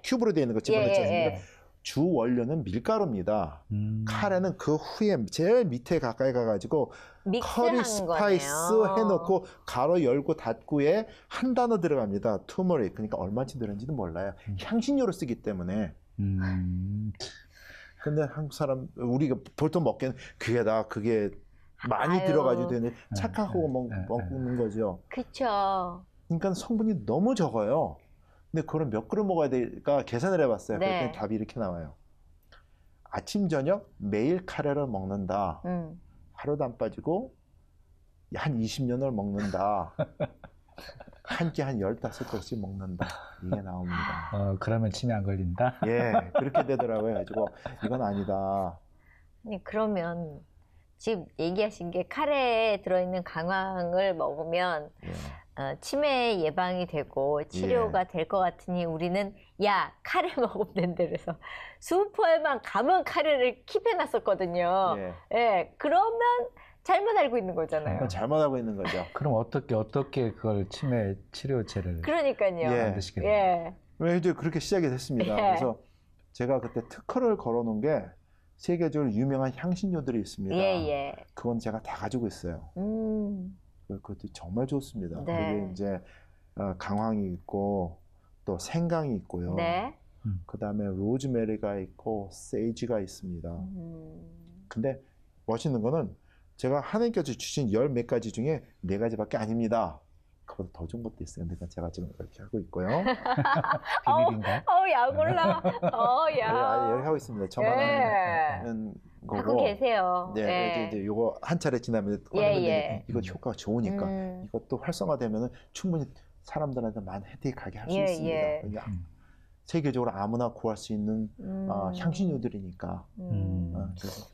Speaker 4: 큐브로 되어 있는 거 집어넣지 않습니까? 주 원료는 밀가루입니다. 카레는 그 후에 제일 밑에 가까이 가가지고 커리 스파이스 해놓고 가로 열고 닫고에 한 단어 들어갑니다. 투머릭. 그러니까 얼마쯤 들었는지도 몰라요. 향신료로 쓰기 때문에. 근데 한국 사람 우리가 보통 먹기에는 그게 많이 들어가지고 되는 착각하고 먹는 거죠.
Speaker 1: 그렇죠.
Speaker 4: 그러니까 성분이 너무 적어요. 근데 그걸 몇 그릇 먹어야 될까 계산을 해봤어요. 그랬더니 답이 이렇게 나와요. 아침 저녁 매일 카레를 먹는다. 하루도 안 빠지고 한 20년을 먹는다. 한 끼 한 15그릇씩 먹는다. 이게 나옵니다.
Speaker 2: 그러면 치매 안 걸린다?
Speaker 4: 그렇게 되더라고요. 그래가지고 이건 아니다.
Speaker 1: 아니, 그러면 지금 얘기하신 게 카레에 들어있는 강황을 먹으면 치매 예방이 되고 치료가 될 것 같으니 우리는 카레 먹으면 된다 그래서 슈퍼에만 가면 카레를 킵해놨었거든요. 그러면 잘못 알고 있는 거잖아요.
Speaker 4: 잘못 알고 있는 거죠.
Speaker 2: 그럼 어떻게 그걸 치매 치료제를
Speaker 1: 그러니까요.
Speaker 2: 만드시게 돼요?
Speaker 4: 왜 이제 그렇게 시작이 됐습니다. 그래서 제가 그때 특허를 걸어놓은 게 세계적으로 유명한 향신료들이 있습니다. 그건 제가 다 가지고 있어요. 그것도 정말 좋습니다. 그게 이제 강황이 있고 또 생강이 있고요. 그 다음에 로즈메리가 있고 세이지가 있습니다. 근데 멋있는 거는 제가 하나님께서 주신 10몇 가지 중에 4가지밖에 아닙니다. 그보다 더 좋은 것도 있어요. 근데 제가 지금 이렇게 하고 있고요.
Speaker 2: 비밀인가요?
Speaker 1: 약 올라. 야.
Speaker 4: 이렇게 하고 있습니다. 저만 하는 거고.
Speaker 1: 하고 계세요.
Speaker 4: 네, 이제 요거 한 차례 지나면 이거 효과가 좋으니까 이것도 활성화되면은 충분히 사람들한테 많은 혜택이 가게 할 수 있습니다. 그냥 세계적으로 아무나 구할 수 있는 향신료들이니까.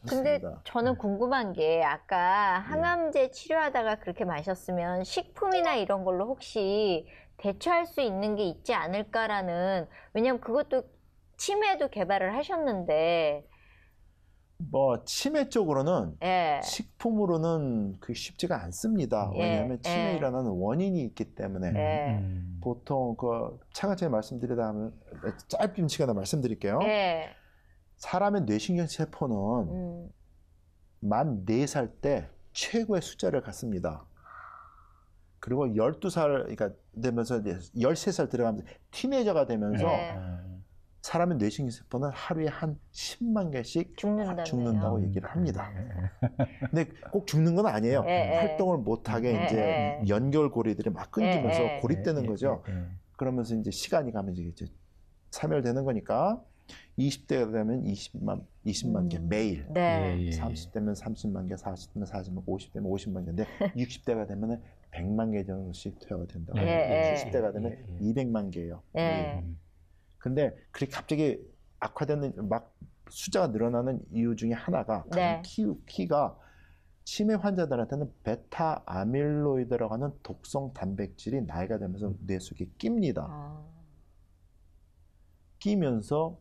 Speaker 1: 근데 저는 궁금한 게 아까 항암제 치료하다가 그렇게 마셨으면 식품이나 이런 걸로 혹시 대처할 수 있는 게 있지 않을까라는, 왜냐면 그것도 치매도 개발을 하셨는데.
Speaker 4: 뭐 치매 쪽으로는 식품으로는 그게 쉽지가 않습니다. 왜냐하면 치매 일어나는 원인이 있기 때문에 보통 그 차근차근 말씀드리다 하면 짧은 시간에 말씀드릴게요. 사람의 뇌신경 세포는 만 4살 때 최고의 숫자를 갖습니다. 그리고 12살 그러니까 되면서 13살 들어가면서 티네이저가 되면서 사람의 뇌신경 세포는 하루에 한 10만 개씩 죽는다고 얘기를 합니다. 근데 꼭 죽는 건 아니에요. 활동을 못하게 이제 연결고리들이 막 끊기면서 고립되는 거죠. 그러면서 이제 시간이 가면 이제 사멸되는 거니까 20대가 되면 20만 개 매일, 30대면 30만 개, 40대면 40만 개, 50대면 50만 개인데 60대가 되면 100만 개 정도씩 퇴화가 된다고. 70대가 되면 200만 개예요. 근데 그렇게 갑자기 악화되는 막 숫자가 늘어나는 이유 중에 하나가 키가 치매 환자들한테는 베타 아밀로이드라고 하는 독성 단백질이 나이가 되면서 뇌 속에 낍니다. 끼면서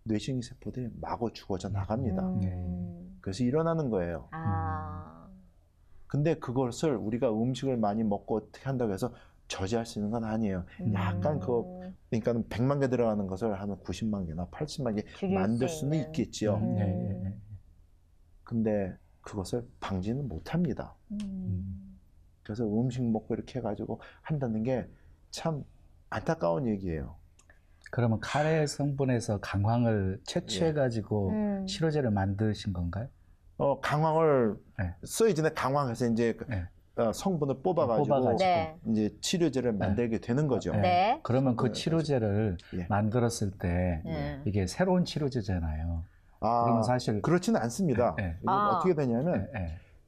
Speaker 4: 뇌신경 세포들이 마구 죽어져 나갑니다. 그래서 일어나는 거예요. 근데 그것을 우리가 음식을 많이 먹고 어떻게 한다고 해서 저지할 수 있는 건 아니에요. 약간 그러니까 100만 개 들어가는 것을 하면 90만 개나 80만 개 만들 수는 있겠지요. 근데 그것을 방지는 못 합니다. 그래서 음식 먹고 이렇게 해가지고 한다는 게 참 안타까운 얘기예요.
Speaker 2: 그러면 카레 성분에서 강황을 채취해가지고 치료제를 만드신 건가요?
Speaker 4: 강황을 써야 전에 강황해서 이제 성분을 뽑아가지고 이제 치료제를 만들게 되는 거죠.
Speaker 2: 그러면 그 치료제를 만들었을 때 이게 새로운 치료제잖아요. 그러면 사실
Speaker 4: 그렇지는 않습니다. 어떻게 되냐면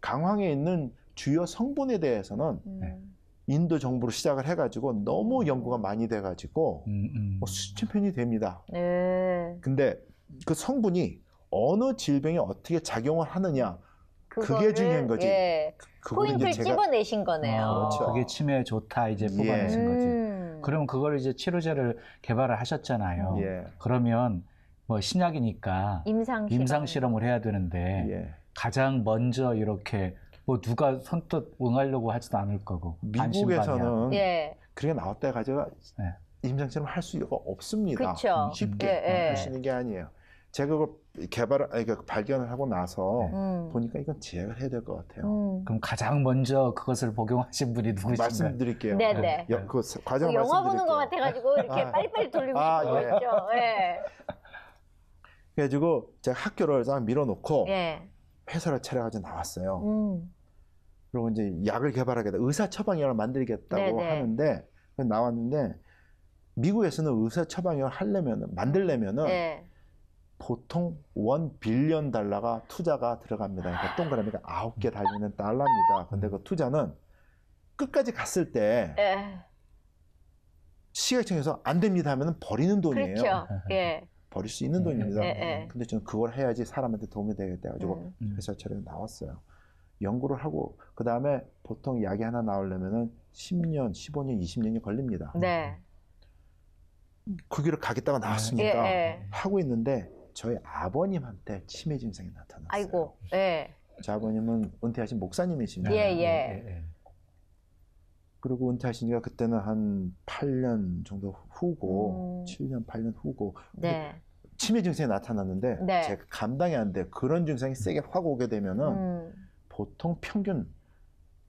Speaker 4: 강황에 있는 주요 성분에 대해서는 인도 정부로 시작을 해가지고 너무 연구가 많이 돼가지고 수천 편이 됩니다. 근데 그 성분이 어느 질병에 어떻게 작용을 하느냐 그게 중요한 거지.
Speaker 1: 포인트를 집어내신 거네요.
Speaker 4: 그렇죠.
Speaker 2: 그게 치매에 좋다 이제 뽑아내신 거지. 그러면 그걸 이제 치료제를 개발을 하셨잖아요. 그러면 뭐 신약이니까 임상 실험을 해야 되는데 가장 먼저 이렇게 뭐 누가 선뜻 응하려고 하지도 않을 거고
Speaker 4: 미국에서는 그게 나올 때 가지고 임상 실험 할 수가 없습니다. 쉽게 할 수 있는 게 아니에요. 제가 그걸 발견을 하고 나서 보니까 이건 제약을 해야 될 것 같아요.
Speaker 2: 그럼 가장 먼저 그것을 복용하신 분이 누구신가요?
Speaker 4: 말씀드릴게요.
Speaker 1: 네네.
Speaker 4: 그 과정
Speaker 1: 영화 보는 것 같아가지고 이렇게 빨리빨리 돌리고 싶은 거 있죠.
Speaker 4: 그래가지고 제가 학교를 딱 밀어놓고 회사를 차려가지고 나왔어요. 그리고 이제 약을 개발하겠다, 의사 처방약을 만들겠다고 하는데 나왔는데 미국에서는 의사 처방약을 만들려면은 보통 $1 빌리언 투자가 들어갑니다. 그러니까 동그라미가 9개 달리는 달러입니다. 근데 그 투자는 끝까지 갔을 때 시각청에서 안 됩니다 하면 버리는 돈이에요.
Speaker 1: 그렇죠.
Speaker 4: 버릴 수 있는 돈입니다. 근데 저는 그걸 해야지 사람한테 도움이 되겠다 해가지고 회사 차려 나왔어요. 연구를 하고 그 다음에 보통 약이 하나 나오려면은 10년, 15년, 20년이 걸립니다. 그 길을 가겠다고 나왔으니까 하고 있는데 저희 아버님한테 치매 증상이 나타났어요.
Speaker 1: 아이고,
Speaker 4: 제 아버님은 은퇴하신 목사님이십니다. 그리고 은퇴하시니까 그때는 한 8년 정도 후고, 7년, 8년 후고 치매 증상이 나타났는데 제가 감당이 안 돼요. 그런 증상이 세게 확 오게 되면은 보통 평균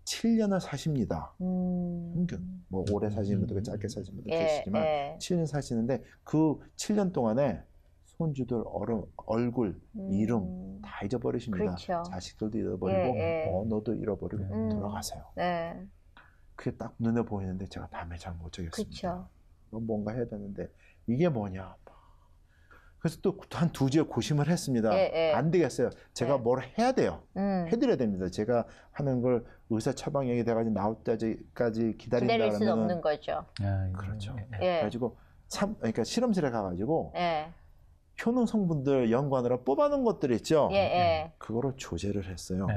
Speaker 4: 7년을 사십니다. 평균. 뭐 오래 사시는 분도 짧게 사시는 분도 계시지만 7년 사시는데 그 7년 동안에 손주들 얼굴, 이름 다 잊어버리십니다. 자식들도 잃어버리고 언어도 잃어버리고 돌아가세요. 그게 딱 눈에 보이는데 제가 밤에 잘 못 자겠습니다.
Speaker 1: 그쵸.
Speaker 4: 뭔가 해야 되는데 이게 뭐냐. 그래서 또 한 2주에 고심을 했습니다. 안 되겠어요. 제가 뭘 해야 돼요. 해드려야 됩니다. 제가 하는 걸 의사 처방약이 돼가지고 나올 때까지 기다린다
Speaker 1: 기다릴 수는
Speaker 4: 그러면
Speaker 1: 없는 거죠.
Speaker 4: 그렇죠. 그래가지고 그러니까 실험실에 가가지고 효능 성분들 연구하느라 뽑아놓은 것들 있죠. 그거를 조제를 했어요.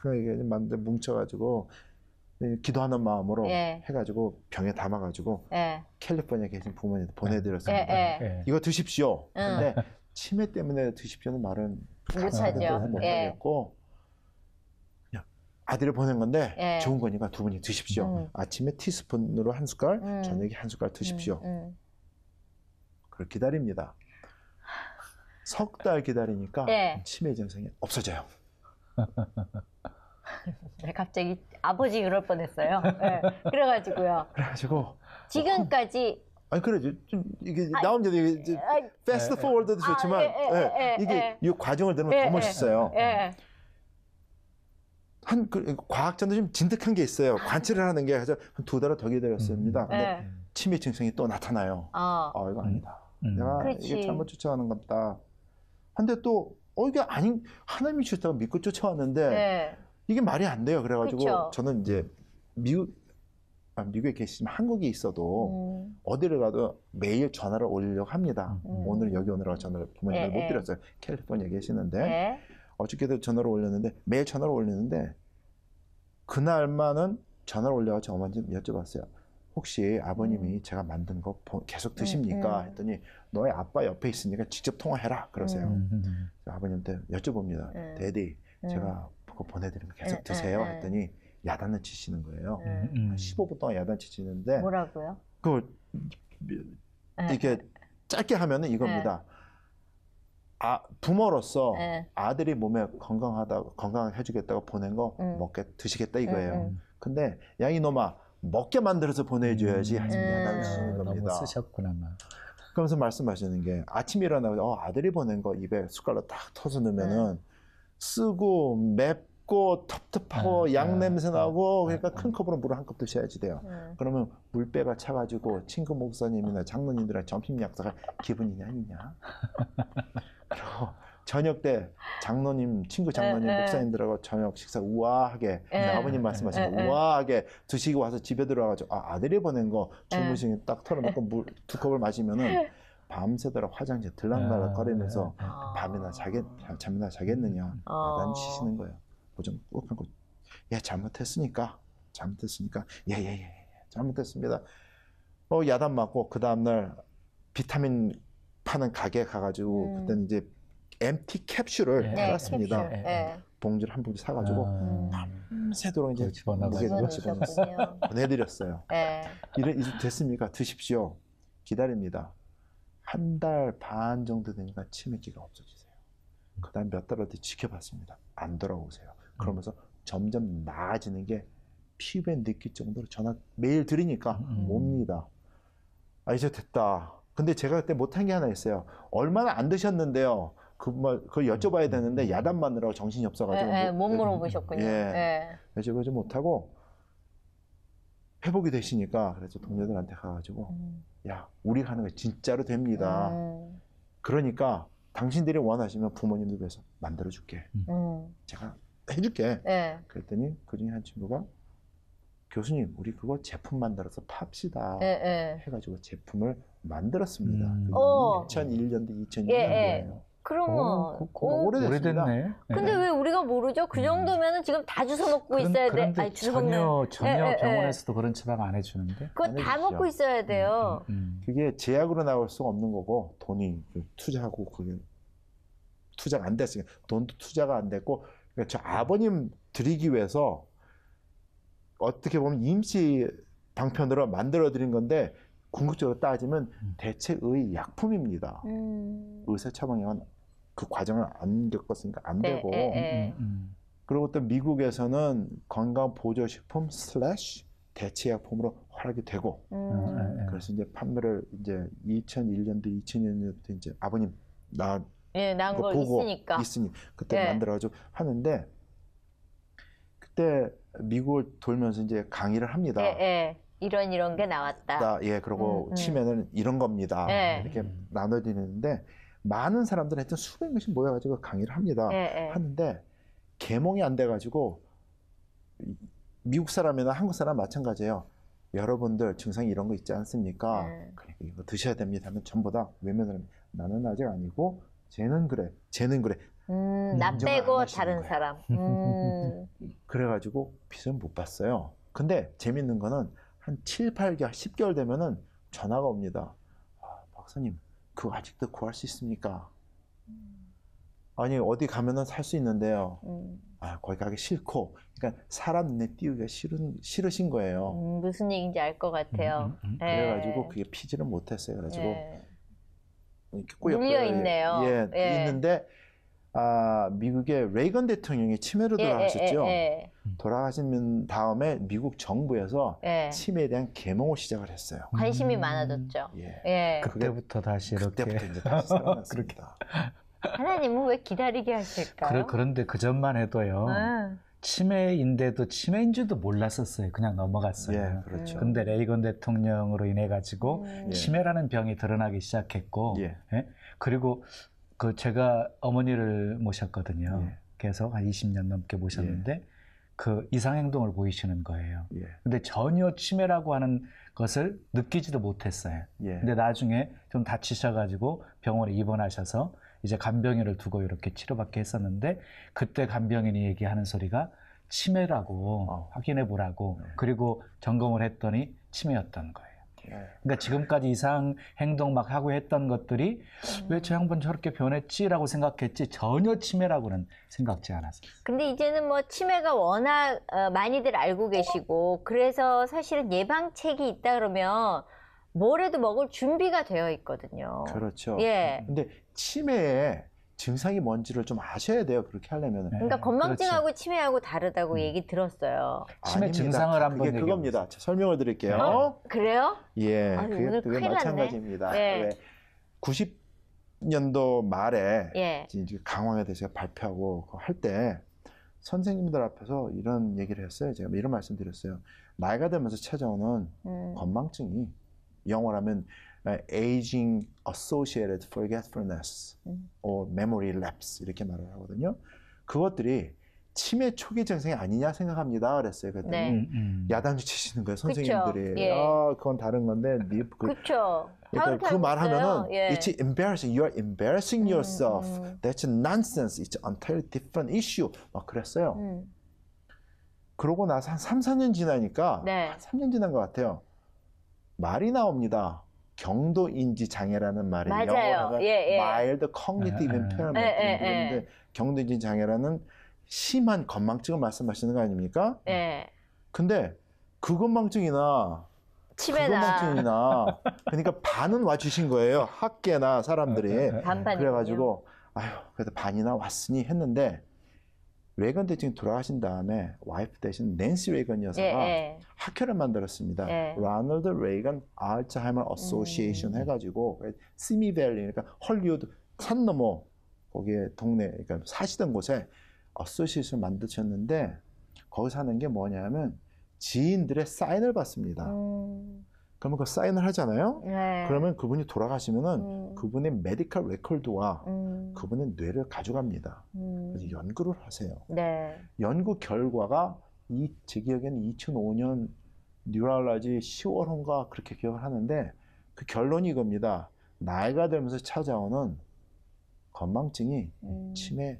Speaker 4: 그러니까 뭉쳐가지고 기도하는 마음으로 해가지고 병에 담아가지고 캘리포니아에 계신 부모님한테 보내드렸습니다. 이거 드십시오. 근데 치매 때문에 드십시오는 말은
Speaker 1: 못하죠.
Speaker 4: 못하겠고 그냥 아들을 보낸 건데 좋은 거니까 두 분이 드십시오. 아침에 티스푼으로 한 숟갈, 저녁에 한 숟갈 드십시오. 그걸 기다립니다. 석 달 기다리니까 치매 증상이 없어져요.
Speaker 1: 갑자기 아버지 그럴 뻔했어요. 그래가지고 지금까지
Speaker 4: 아니 그래 좀 이게 나오면 이게 패스트 포워드도 좋지만 이게 이 과정을 들으면 더 멋있어요. 과학자도 좀 진득한 게 있어요. 관찰을 하는 게 그래서 한 2달을 더 기다렸습니다. 근데 치매 증상이 또 나타나요. 이거 아니다. 내가 이게 잘못 쫓아가는 겁니다. 근데 또 이게 아닌 하나님이 주셨다고 믿고 쫓아왔는데 이게 말이 안 돼요. 그래가지고
Speaker 1: 그쵸.
Speaker 4: 저는 이제 미국에 계시지만 한국에 있어도 어디를 가도 매일 전화를 올리려고 합니다. 오늘 여기 오느라고 전화를 부모님을 못 드렸어요. 캘리포니아에 계시는데 어저께도 전화를 올렸는데 매일 전화를 올리는데 그날만은 전화를 올려가지고 어머니 여쭤봤어요. 혹시 아버님이 제가 만든 거 계속 드십니까? 했더니 너의 아빠 옆에 있으니까 직접 통화해라 그러세요. 아버님한테 여쭤봅니다. 데디 제가 그거 보내드린 거 계속 드세요? 했더니 야단을 치시는 거예요. 15분 동안 야단 치시는데
Speaker 1: 뭐라고요?
Speaker 4: 그걸 이렇게 짧게 하면은 이겁니다. 부모로서 아들이 몸에 건강하게 해주겠다고 보낸 거 드시겠다 이거예요. 근데 야 이놈아 먹게 만들어서 보내줘야지 하시면 야단을 치시는 겁니다.
Speaker 2: 너무 쓰셨구나.
Speaker 4: 그러면서 말씀하시는 게 아침에 일어나고 아들이 보낸 거 입에 숟갈로 딱 터서 넣으면은 쓰고 맵고 텁텁하고 양 냄새 나고 그러니까 큰 컵으로 물을 한 컵 드셔야지 돼요. 그러면 물배가 차가지고 친구 목사님이나 장로님들이랑 점심 약속할 기분이냐 아니냐. 그리고 저녁 때 친구 장로님 목사님들하고 저녁 식사 우아하게 아버님 말씀하신 거 우아하게 드시고 와서 집에 들어와가지고 아들이 보낸 거 주무시게 딱 털어놓고 물 2컵을 마시면은 밤새도록 화장실 들락날락 거리면서 잠이나 자겠느냐 야단 치시는 거예요. 보좀 꾹 하고 잘못했으니까 예 잘못했습니다. 야단 맞고 그 다음날 비타민 파는 가게 가가지고 그때는 이제 MT 캡슐을 팔았습니다. 봉지를 한 봉지 사가지고 밤새도록 이제 무게 집어넣어서 보내드렸어요. 이제 됐습니까? 드십시오. 기다립니다. 1달 반 정도 되니까 치매기가 없어지세요. 그 다음 몇 달 어디 지켜봤습니다. 안 돌아오세요. 그러면서 점점 나아지는 게 피부에 느낄 정도로 전화 매일 드리니까 옵니다. 이제 됐다. 근데 제가 그때 못한 게 하나 있어요. 얼마나 안 드셨는데요. 그걸 여쭤봐야 되는데 야단 맞느라고 정신이 없어가지고
Speaker 1: 못 물어보셨군요.
Speaker 4: 여쭤보지 못하고 회복이 되시니까 그래서 동료들한테 가가지고 야 우리가 하는 거 진짜로 됩니다. 그러니까 당신들이 원하시면 부모님들 위해서 만들어줄게. 제가 해줄게. 그랬더니 그중에 한 친구가 교수님 우리 그거 제품 만들어서 팝시다 해가지고 제품을 만들었습니다. 2001년도 2002년도예요.
Speaker 1: 그러면
Speaker 2: 오래됐네.
Speaker 1: 근데 왜 우리가 모르죠? 그 정도면은 지금 다 주워 먹고 있어야 돼.
Speaker 2: 아니, 전혀 병원에서도 그런 처방 안 해주는데.
Speaker 1: 그거 다 먹고 있어야 돼요.
Speaker 4: 그게 제약으로 나올 수가 없는 거고 돈이 투자하고 그게 투자가 안 됐으니까 돈도 투자가 안 됐고 그러니까 저 아버님 드리기 위해서 어떻게 보면 임시 방편으로 만들어 드린 건데 궁극적으로 따지면 대체의 약품입니다. 의사 처방약은 그 과정을 안 겪었으니까 안 되고 그리고 또 미국에서는 건강보조식품 / 대체약품으로 허락이 되고 그래서 이제 판매를 이제 2001년도 2002년도 이제 아버님 낳은 거 보고 있으니 그때 만들어가지고 하는데 그때 미국을 돌면서 이제 강의를 합니다.
Speaker 1: 이런 게 나왔다.
Speaker 4: 그리고 치매는 이런 겁니다. 이렇게 나눠지는데 많은 사람들은 하여튼 수백 명씩 모여가지고 강의를 합니다. 하는데 계몽이 안 돼가지고 미국 사람이나 한국 사람 마찬가지예요. 여러분들 증상이 이런 거 있지 않습니까? 그래, 이거 드셔야 됩니다 하면 전부 다 외면을 나는 아직 아니고 쟤는 그래.
Speaker 1: 나 빼고 다른 사람.
Speaker 4: 그래가지고 빚을 못 봤어요. 근데 재밌는 거는 한 7, 8개월, 10개월 되면은 전화가 옵니다. 박사님, 그거 아직도 구할 수 있습니까? 아니, 어디 가면은 살 수 있는데요. 거기 가기 싫고. 그러니까 사람 눈에 띄우기가 싫으신 거예요.
Speaker 1: 무슨 얘기인지 알 것 같아요.
Speaker 4: 그래가지고 그게 피지를 못했어요. 그래가지고 이렇게
Speaker 1: 물려 있네요.
Speaker 4: 있는데 미국의 레이건 대통령이 치매로 돌아가셨죠. 돌아가신 다음에 미국 정부에서 치매에 대한 계몽을 시작을 했어요.
Speaker 1: 관심이 많아졌죠.
Speaker 2: 그때부터 다시 이렇게.
Speaker 4: 그때부터 이제 다시 살아났습니다.
Speaker 1: 하나님은 왜 기다리게 하실까요?
Speaker 2: 그런데 그 전만 해도요. 치매인데도 치매인 줄도 몰랐었어요. 그냥 넘어갔어요.
Speaker 4: 그렇죠.
Speaker 2: 근데 레이건 대통령으로 인해 가지고 치매라는 병이 드러나기 시작했고, 그리고 제가 어머니를 모셨거든요. 계속 한 20년 넘게 모셨는데 그 이상행동을 보이시는 거예요. 근데 전혀 치매라고 하는 것을 느끼지도 못했어요. 근데 나중에 좀 다치셔가지고 병원에 입원하셔서 이제 간병인을 두고 이렇게 치료받게 했었는데 그때 간병인이 얘기하는 소리가 치매라고 확인해 보라고 그리고 점검을 했더니 치매였던 거예요. 그러니까 지금까지 이상 행동 막 하고 했던 것들이 왜 저 양반 저렇게 변했지라고 생각했지 전혀 치매라고는 생각지 않았어요.
Speaker 1: 근데 이제는 뭐 치매가 워낙 많이들 알고 계시고 그래서 사실은 예방책이 있다 그러면 뭐라도 먹을 준비가 되어 있거든요.
Speaker 4: 그렇죠. 근데 치매에 증상이 뭔지를 좀 아셔야 돼요. 그렇게 하려면.
Speaker 1: 그러니까 건망증하고 치매하고 다르다고 얘기 들었어년도
Speaker 2: 치매 증상을 한번
Speaker 4: 그게 그겁니다. 설명을 드릴게요.
Speaker 1: 그래요?
Speaker 4: 그게 마찬가지입니다. 90년도 말에 이제 강황에 대해서 발표하고 할 때 선생님들 앞에서 이런 얘기를 했어요. 제가 이런 말씀 드렸어요. 나이가 들면서 찾아오는 건망증이 영어로 하면 aging associated forgetfulness or memory lapse 이렇게 말을 하거든요. 그것들이 치매 초기 증상이 아니냐 생각합니다. 그랬어요. 그랬더니 야단을 치시는 거예요. 선생님들이. 그건 다른 건데.
Speaker 1: 그렇죠.
Speaker 4: 그러니까 그 말하면은 it's embarrassing. You are embarrassing yourself. That's nonsense. It's an entirely different issue. 막 그랬어요. 그러고 나서 한 3, 4년 지나니까 한 3년 지난 것 같아요. 말이 나옵니다. 경도인지 장애라는 말이 영어로 mild cognitive impairment 그런데 경도인지 장애라는 심한 건망증을 말씀하시는 거 아닙니까? 근데 그 건망증이나 그러니까 반은 와주신 거예요. 학계나 사람들이. 그래가지고 그래도 반이나 왔으니 했는데 레이건 대통령이 돌아가신 다음에 와이프 대신 낸시 레이건 여사가 학회를 만들었습니다. 라널드 레이건 알츠하이머 어소시에이션 해가지고 시미밸리 그러니까 헐리우드 산 너머 거기에 동네 그러니까 사시던 곳에 어소시에이션 만드셨는데 거기서 하는 게 뭐냐면 지인들의 사인을 받습니다. 그러면 그 사인을 하잖아요. 그러면 그분이 돌아가시면은 그분의 메디컬 레코드와 그분의 뇌를 가져갑니다. 그래서 연구를 하세요. 연구 결과가 제 기억에는 2005년 뉴럴러지 10월인가 그렇게 기억을 하는데 그 결론이 이겁니다. 나이가 들면서 찾아오는 건망증이 치매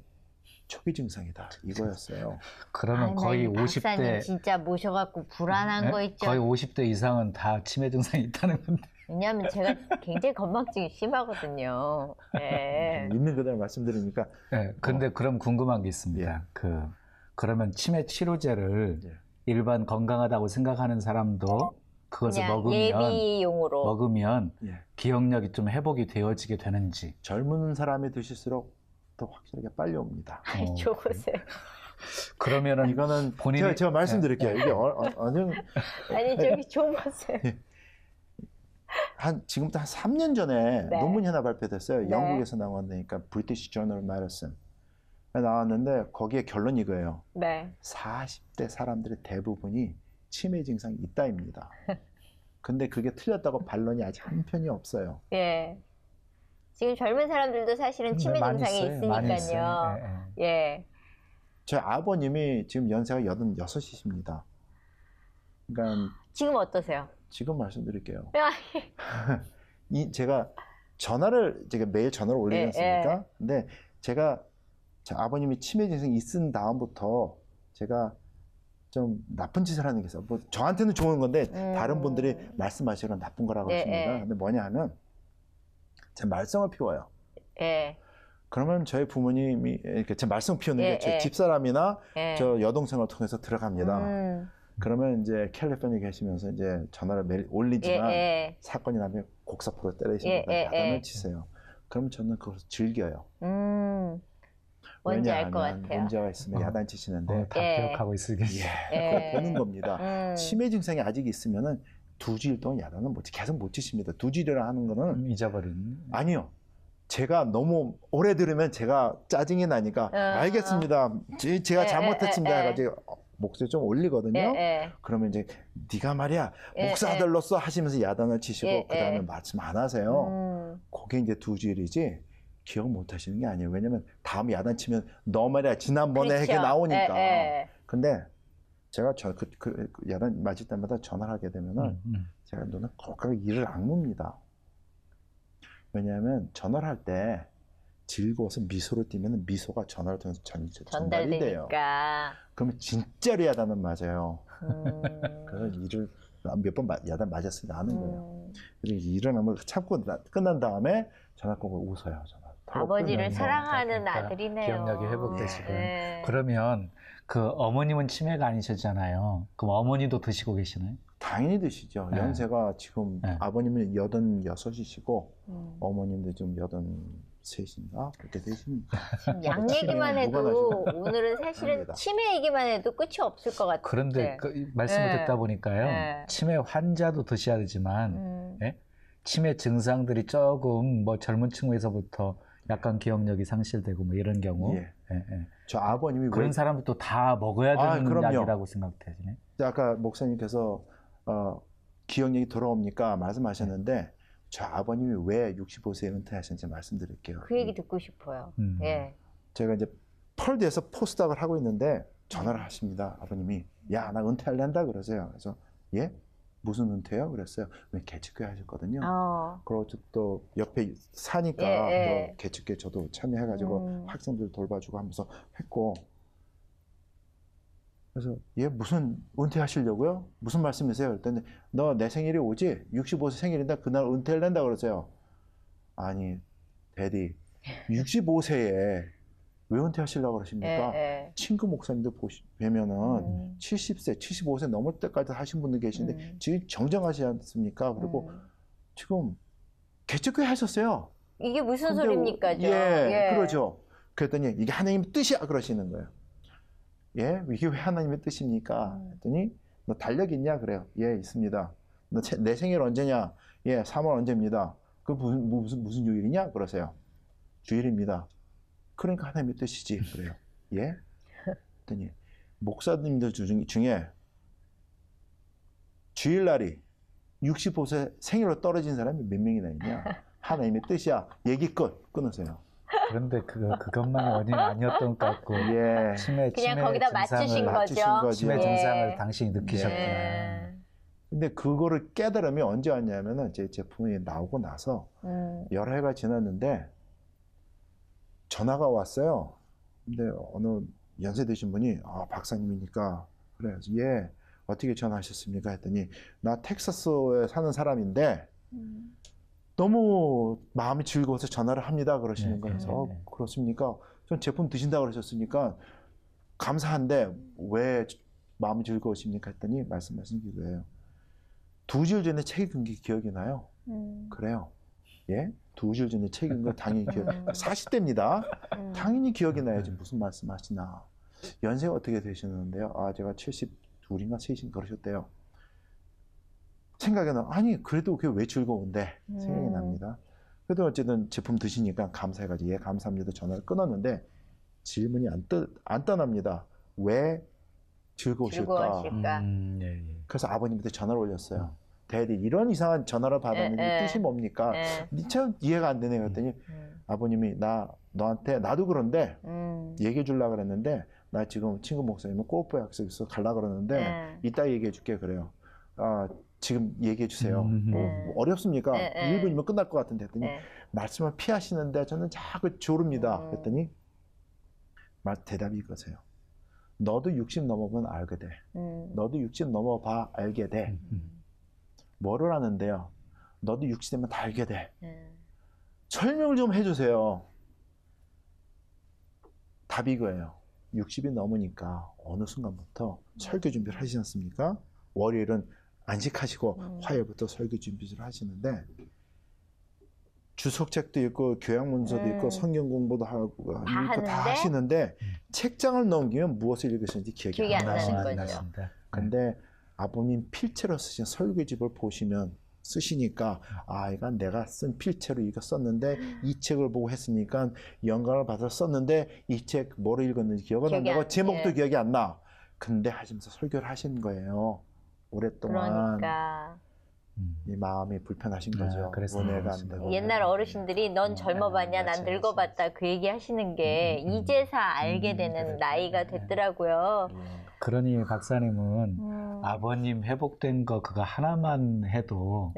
Speaker 4: 초기 증상이다 이거였어요.
Speaker 2: 그러면 거의 50대
Speaker 1: 진짜 모셔갖고 불안한 거 있죠.
Speaker 2: 거의 50대 이상은 다 치매 증상이 있다는 건데.
Speaker 1: 왜냐하면 제가 굉장히 건망증이 심하거든요.
Speaker 4: 있는 그대로 말씀드리니까.
Speaker 2: 근데 그럼 궁금한 게 있습니다. 그러면 치매 치료제를 일반 건강하다고 생각하는 사람도 그것을 먹으면 기억력이 좀 회복이 되어지게 되는지.
Speaker 4: 젊은 사람이 드실수록 더 확실하게 빨리 옵니다.
Speaker 1: 좋으세요.
Speaker 2: 그러면은
Speaker 4: 이거는 제가 말씀드릴게요. 이게
Speaker 1: 아니 저기 좋으세요.
Speaker 4: 지금부터 한 3년 전에 논문이 하나 발표됐어요. 영국에서 나왔으니까 브리티시 저널 메디슨. 나왔는데 거기에 결론이 이거예요.
Speaker 1: 네.
Speaker 4: 40대 사람들의 대부분이 치매 증상이 있다입니다. 근데 그게 틀렸다고 반론이 아직 한 편이 없어요.
Speaker 1: 예. 지금 젊은 사람들도 사실은 치매 증상이 있으니까요. 예.
Speaker 4: 저희 아버님이 지금 연세가 86이십니다. 그러니까
Speaker 1: 지금 어떠세요?
Speaker 4: 지금 말씀드릴게요. 제가 전화를 매일 전화를 올리지 않습니까? 근데 제가 저 아버님이 치매 증상이 있은 다음부터 제가 좀 나쁜 짓을 하는 게 있어요. 뭐 저한테는 좋은 건데 다른 분들이 말씀하시기로는 나쁜 거라고 하십니다. 근데 뭐냐 하면 제 말썽을 피워요. 그러면 저희 부모님이 이렇게 제 말썽 피우는 게 제 집사람이나 저 여동생을 통해서 들어갑니다. 그러면 이제 캘리포니아에 계시면서 이제 전화를 매일 올리지만 사건이 나면 곡사포로 때리십니다. 야단을 치세요. 그러면 저는 그것을 즐겨요.
Speaker 1: 뭔지 알 것 같아요.
Speaker 4: 문제가 있으면 야단 치시는데
Speaker 2: 다 기억하고 있으겠어요.
Speaker 4: 그걸 보는 겁니다. 치매 증상이 아직 있으면은 2주일 동안 야단은 계속 못 치십니다. 2주일이라 하는 거는
Speaker 2: 잊어버린.
Speaker 4: 아니요. 제가 너무 오래 들으면 제가 짜증이 나니까 알겠습니다. 제가 잘못했습니다 해가지고 목소리 좀 올리거든요. 그러면 이제 네가 말이야 목사들로서 하시면서 야단을 치시고 그 다음에 말씀 안 하세요. 그게 이제 2주일이지 기억 못 하시는 게 아니에요. 왜냐면 다음 야단 치면 너 말이야 지난번에
Speaker 1: 그렇죠.
Speaker 4: 이렇게 나오니까. 근데 제가 그 야단 맞을 때마다 전화를 하게 되면은 제가 눈을 꼴깍 이를 악뭅니다. 왜냐하면 전화를 할 때 즐거워서 미소를 띠면 미소가 전화를 통해서 전달이 돼요. 그러면 진짜로 야단은 맞아요. 그래서 일을 몇 번 야단 맞았으니 아는 거예요. 그래서 일어나면 참고 끝난 다음에 전화 끊고 웃어요.
Speaker 1: 아버지를 사랑하는 아들이네요.
Speaker 2: 기억력이 회복되시고. 그러면 그 어머님은 치매가 아니셨잖아요. 그럼 어머니도 드시고 계시나요?
Speaker 4: 당연히 드시죠. 연세가 지금 아버님은 86이시고 어머님도 좀 83인가 그렇게 되십니다.
Speaker 1: 양 얘기만 해도 오늘은 사실은 치매 얘기만 해도 끝이 없을 것 같아요.
Speaker 2: 그런데 그 말씀을 듣다 보니까요. 치매 환자도 드셔야 되지만 치매 증상들이 조금 뭐 젊은 층에서부터 약간 기억력이 상실되고 뭐 이런 경우
Speaker 4: 저 아버님이
Speaker 2: 그런 사람도 다 먹어야 되는 약이라고 생각되시네.
Speaker 4: 아까 목사님께서 기억력이 돌아옵니까 말씀하셨는데 저 아버님이 왜 65세에 은퇴하셨는지 말씀드릴게요.
Speaker 1: 그 얘기 듣고 싶어요.
Speaker 4: 제가 이제 펄드에서 포스닥을 하고 있는데 전화를 하십니다. 아버님이 야 나 은퇴할란다 그러세요. 그래서 예? 무슨 은퇴요? 그랬어요. 왜 개척교회 하셨거든요. 그리고 또 옆에 사니까 또 개척교회 저도 참여해가지고 학생들 돌봐주고 하면서 했고 그래서 얘 무슨 은퇴하시려고요? 무슨 말씀이세요? 그랬더니 너 내 생일이 오지? 65세 생일인데 그날 은퇴를 낸다 그러세요. 아니 데디 65세에 왜 은퇴하시려고 그러십니까? 친구 목사님들 뵈면은 70세, 75세 넘을 때까지 하신 분들 계시는데 지금 정정하시지 않습니까? 그리고 지금 개척교회 하셨어요.
Speaker 1: 이게 무슨 소리입니까?
Speaker 4: 그러죠. 그랬더니 이게 하나님의 뜻이야 그러시는 거예요. 예? 이게 왜 하나님의 뜻입니까? 했더니 너 달력 있냐? 그래요. 예, 있습니다. 너 내 생일 언제냐? 예, 3월 언제입니다. 그 무슨 요일이냐? 그러세요. 주일입니다. 그러니까 하나님의 뜻이지. 그래요. 예? 했더니 목사님들 중에 주일날이 65세 생일로 떨어진 사람이 몇 명이나 있냐? 하나님의 뜻이야. 얘기 끊으세요.
Speaker 2: 그런데 그것만이 원인이 아니었던 것 같고 치매
Speaker 1: 그냥 거기다 맞추신 거죠.
Speaker 2: 치매 증상을 당신이 느끼셨구나.
Speaker 4: 근데 그거를 깨달으면 언제 왔냐면은 제 제품이 나오고 나서 여러 해가 지났는데 전화가 왔어요. 근데 어느 연세 드신 분이 박사님이니까 그래 예 어떻게 전화하셨습니까? 했더니 나 텍사스에 사는 사람인데 너무 마음이 즐거워서 전화를 합니다. 그러시는 거예요. 그렇습니까? 전 제품 드신다고 그러셨으니까 감사한데 왜 마음이 즐거우십니까? 했더니 말씀하신 게 그거예요. 2주일 전에 책 읽은 게 기억이 나요. 그래요. 예? 2주일 전에 책 읽은 거 당연히 기억. 40대입니다. 당연히 기억이 나야지 무슨 말씀하시나. 연세가 어떻게 되시는데요? 제가 72인가 3인가 그러셨대요. 생각이 나. 아니 그래도 그게 왜 즐거운데 생각이 납니다. 그래도 어쨌든 제품 드시니까 감사해가지고 예 감사합니다 전화를 끊었는데 질문이 안 떠납니다. 왜 즐거우실까? 그래서 아버님한테 전화를 올렸어요. 대디 이런 이상한 전화를 받았는데 뜻이 뭡니까? 참 이해가 안 되네. 그랬더니 아버님이 너한테 나도 그런데 얘기해 주려고 그랬는데 나 지금 친구 목사님은 골프 약속 있어 가려고 그러는데 이따 얘기해 줄게 그래요. 지금 얘기해 주세요. 뭐 어렵습니까? 1분이면 끝날 것 같은데 했더니 말씀을 피하시는데 저는 자꾸 조릅니다. 그랬더니 대답이 이거세요. 너도 60 넘어보면 알게 돼. 너도 60 넘어봐 알게 돼. 뭐를 하는데요? 너도 60 되면 다 알게 돼. 설명을 좀 해주세요. 답이 이거예요. 60이 넘으니까 어느 순간부터 설교 준비를 하시지 않습니까? 월요일은 안식하시고 화요일부터 설교 준비를 하시는데 주석책도 있고 교양문서도 있고 성경 공부도 하고 다 하시는데 책장을 넘기면 무엇을 읽으시는지 기억이 안 나시는 거죠. 근데 아버님 필체로 쓰신 설교집을 보시면 쓰시니까 이건 내가 쓴 필체로 이거 썼는데 이 책을 보고 했으니까 영감을 받아서 썼는데 이 책 뭐를 읽었는지 기억은 안 나고 제목도 기억이 안 나. 근데 하시면서 설교를 하신 거예요. 오랫동안.
Speaker 1: 그러니까.
Speaker 4: 이 마음이 불편하신 거죠. 은혜가 안 되고.
Speaker 1: 옛날 어르신들이 넌 젊어봤냐 난 늙어봤다 그 얘기 하시는 게 이제서 알게 되는 나이가 됐더라고요.
Speaker 2: 그러니 박사님은 아버님 회복된 거 그거 하나만 해도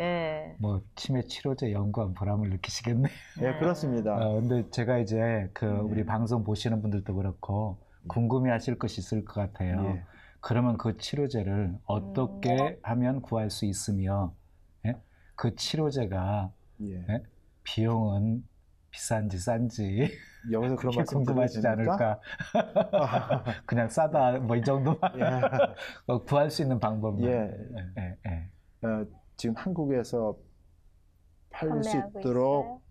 Speaker 2: 뭐 치매 치료제 연구한 보람을 느끼시겠네.
Speaker 4: 네, 그렇습니다.
Speaker 2: 근데 제가 이제 우리 방송 보시는 분들도 그렇고 궁금해하실 것이 있을 것 같아요. 그러면 그 치료제를 어떻게 하면 구할 수 있으며 그 치료제가 비용은 비싼지 싼지
Speaker 4: 여기서 그런 말씀
Speaker 2: 궁금하시지 않을까? 그냥 싸다 뭐 이 정도만 구할 수 있는 방법만.
Speaker 4: 지금 한국에서 팔릴 수 있도록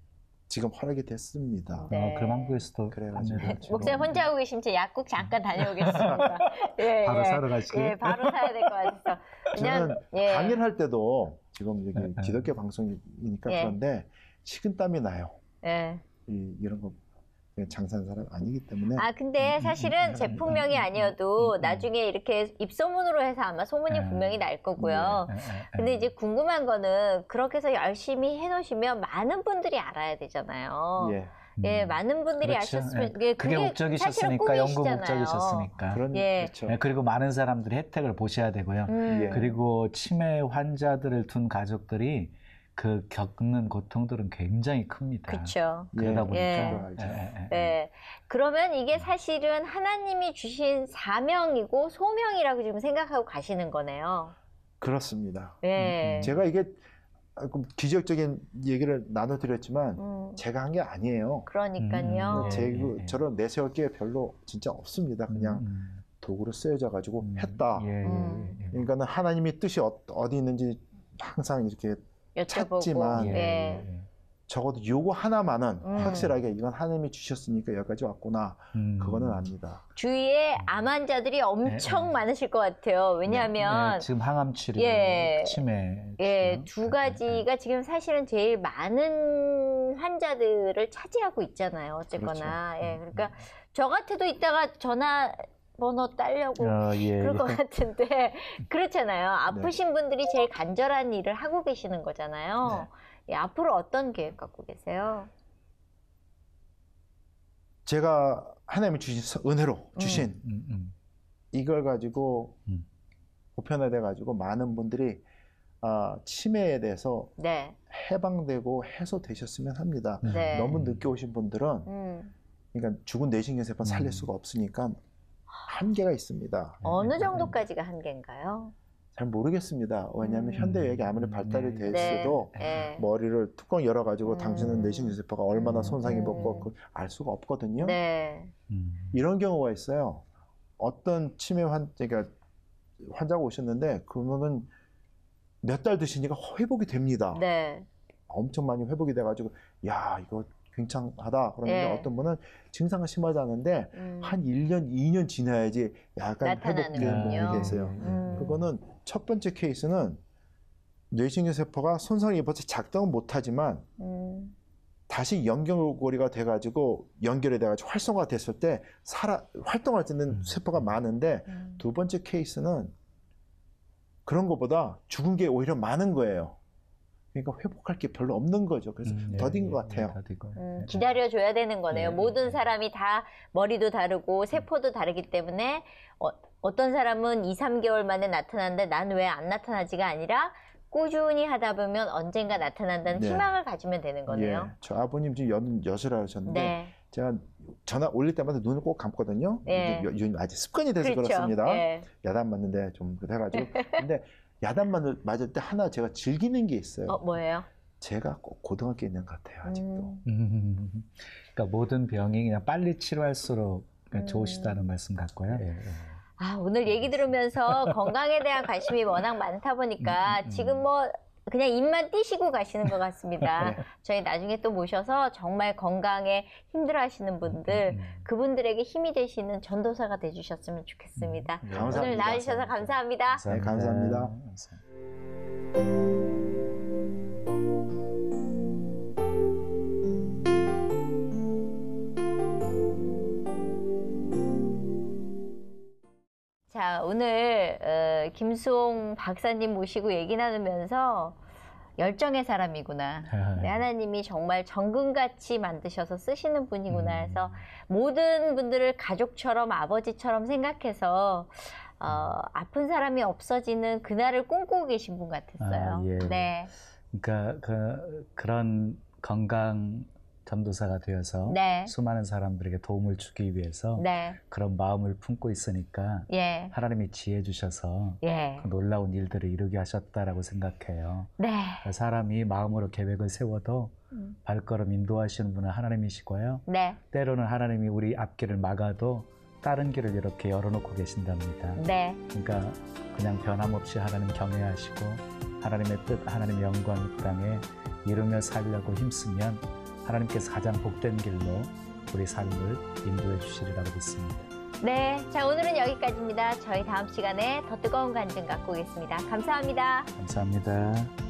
Speaker 4: 지금 허락이 됐습니다.
Speaker 2: 그럼 한국에서도
Speaker 4: 그래가지고
Speaker 1: 목사님 혼자 하고 계시면 제 약국 잠깐 다녀오겠습니다.
Speaker 2: 바로 사러 가시길.
Speaker 1: 바로 사야 될 것 같아서.
Speaker 4: 저는 강의를 할 때도 지금 여기 기독교 방송이니까 그런데 식은땀이 나요. 이런 거 장사하는 사람 아니기 때문에.
Speaker 1: 근데 사실은 제품명이 아니어도 나중에 이렇게 입소문으로 해서 아마 소문이 분명히 날 거고요. 근데 이제 궁금한 거는 그렇게 해서 열심히 해놓으시면 많은 분들이 알아야 되잖아요. 많은 분들이 아셨으면
Speaker 2: 그게 목적이셨으니까 연구 목적이셨으니까.
Speaker 4: 그렇죠.
Speaker 2: 그리고 많은 사람들이 혜택을 보셔야 되고요. 그리고 치매 환자들을 둔 가족들이 그 겪는 고통들은 굉장히 큽니다.
Speaker 1: 그렇죠.
Speaker 2: 그러다 보니까.
Speaker 1: 그러면 이게 사실은 하나님이 주신 사명이고 소명이라고 지금 생각하고 가시는 거네요.
Speaker 4: 그렇습니다. 제가 이게 기적적인 얘기를 나눠드렸지만 제가 한 게 아니에요.
Speaker 1: 그러니까요.
Speaker 4: 저런 내세울 게 별로 진짜 없습니다. 그냥 도구로 쓰여져 가지고 했다. 그러니까는 하나님의 뜻이 어디 있는지 항상 이렇게 찾지만 적어도 요거 하나만은 확실하게 이건 하나님이 주셨으니까 여기까지 왔구나. 그거는 압니다.
Speaker 1: 주위에 암 환자들이 엄청 많으실 것 같아요. 왜냐하면
Speaker 2: 지금 항암 치료, 치매
Speaker 1: 두 가지가 지금 사실은 제일 많은 환자들을 차지하고 있잖아요. 어쨌거나. 그러니까 저 같아도 이따가 전화번호 따려고 그럴 것 같은데 그렇잖아요. 아프신 분들이 제일 간절한 일을 하고 계시는 거잖아요. 앞으로 어떤 계획 갖고 계세요?
Speaker 4: 제가 하나님이 주신 은혜로 주신 이걸 가지고 보편화돼 가지고 많은 분들이 치매에 대해서 해방되고 해소되셨으면 합니다. 너무 늦게 오신 분들은 그러니까 죽은 뇌신경세포 살릴 수가 없으니까 한계가 있습니다.
Speaker 1: 어느 정도까지가 한계인가요?
Speaker 4: 잘 모르겠습니다. 왜냐하면 현대의학이 아무리 발달이 됐어도 머리를 뚜껑 열어가지고 당신은 뇌신경세포가 얼마나 손상이 입었고 알 수가 없거든요. 이런 경우가 있어요. 어떤 치매 환자가 오셨는데 그러면은 몇 달 드시니까 회복이 됩니다. 엄청 많이 회복이 돼가지고 이거 괜찮하다 그러는데 어떤 분은 증상은 심하지 않은데 한 1년, 2년 지나야지 약간 회복되는 분이 계세요. 그거는 첫 번째 케이스는 뇌신경세포가 손상을 입어서 작동은 못하지만 다시 연결고리가 돼가지고 연결이 돼가지고 활성화가 됐을 때 활동할 수 있는 세포가 많은데 두 번째 케이스는 그런 것보다 죽은 게 오히려 많은 거예요. 그러니까 회복할 게 별로 없는 거죠. 그래서 더딘 것 같아요.
Speaker 1: 기다려줘야 되는 거네요. 모든 사람이 다 머리도 다르고 세포도 다르기 때문에 어떤 사람은 2, 3개월 만에 나타나는데 난 왜 안 나타나지가 아니라 꾸준히 하다 보면 언젠가 나타난다는 희망을 가지면 되는 거네요.
Speaker 4: 예. 저 아버님 지금 86을 하셨는데 제가 전화 올릴 때마다 눈을 꼭 감거든요. 아직 습관이 돼서
Speaker 1: 그렇죠.
Speaker 4: 그렇습니다. 야단 맞는데 좀 그래가지고. 근데 야단 맞을 때 하나 제가 즐기는 게 있어요.
Speaker 1: 뭐예요?
Speaker 4: 제가 꼭 고등학교에 있는 것 같아요, 아직도.
Speaker 2: 그러니까 모든 병이 그냥 빨리 치료할수록 좋으시다는 말씀 같고요.
Speaker 1: 오늘 얘기 들으면서 건강에 대한 관심이 워낙 많다 보니까 지금 뭐 그냥 입만 띄시고 가시는 것 같습니다. 저희 나중에 또 모셔서 정말 건강에 힘들어하시는 분들, 그분들에게 힘이 되시는 전도사가 돼주셨으면 좋겠습니다. 오늘 나와주셔서 감사합니다.
Speaker 4: 네, 감사합니다.
Speaker 1: 자, 오늘 김수홍 박사님 모시고 얘기 나누면서 열정의 사람이구나. 하나님이 정말 정금같이 만드셔서 쓰시는 분이구나 해서 모든 분들을 가족처럼 아버지처럼 생각해서 아픈 사람이 없어지는 그날을 꿈꾸고 계신 분 같았어요. 네.
Speaker 2: 그러니까 그런 건강 전도사가 되어서 수많은 사람들에게 도움을 주기 위해서 그런 마음을 품고 있으니까 하나님이 지혜 주셔서 그 놀라운 일들을 이루게 하셨다라고 생각해요. 사람이 마음으로 계획을 세워도 발걸음 인도하시는 분은 하나님이시고요. 때로는 하나님이 우리 앞길을 막아도 다른 길을 이렇게 열어놓고 계신답니다. 그러니까 그냥 변함없이 하나님 경외하시고 하나님의 뜻, 하나님의 영광 이 땅에 이루며 살려고 힘쓰면 하나님께서 가장 복된 길로 우리 삶을 인도해 주시리라고 믿습니다.
Speaker 1: 네, 자 오늘은 여기까지입니다. 저희 다음 시간에 더 뜨거운 간증 갖고 오겠습니다. 감사합니다.
Speaker 2: 감사합니다.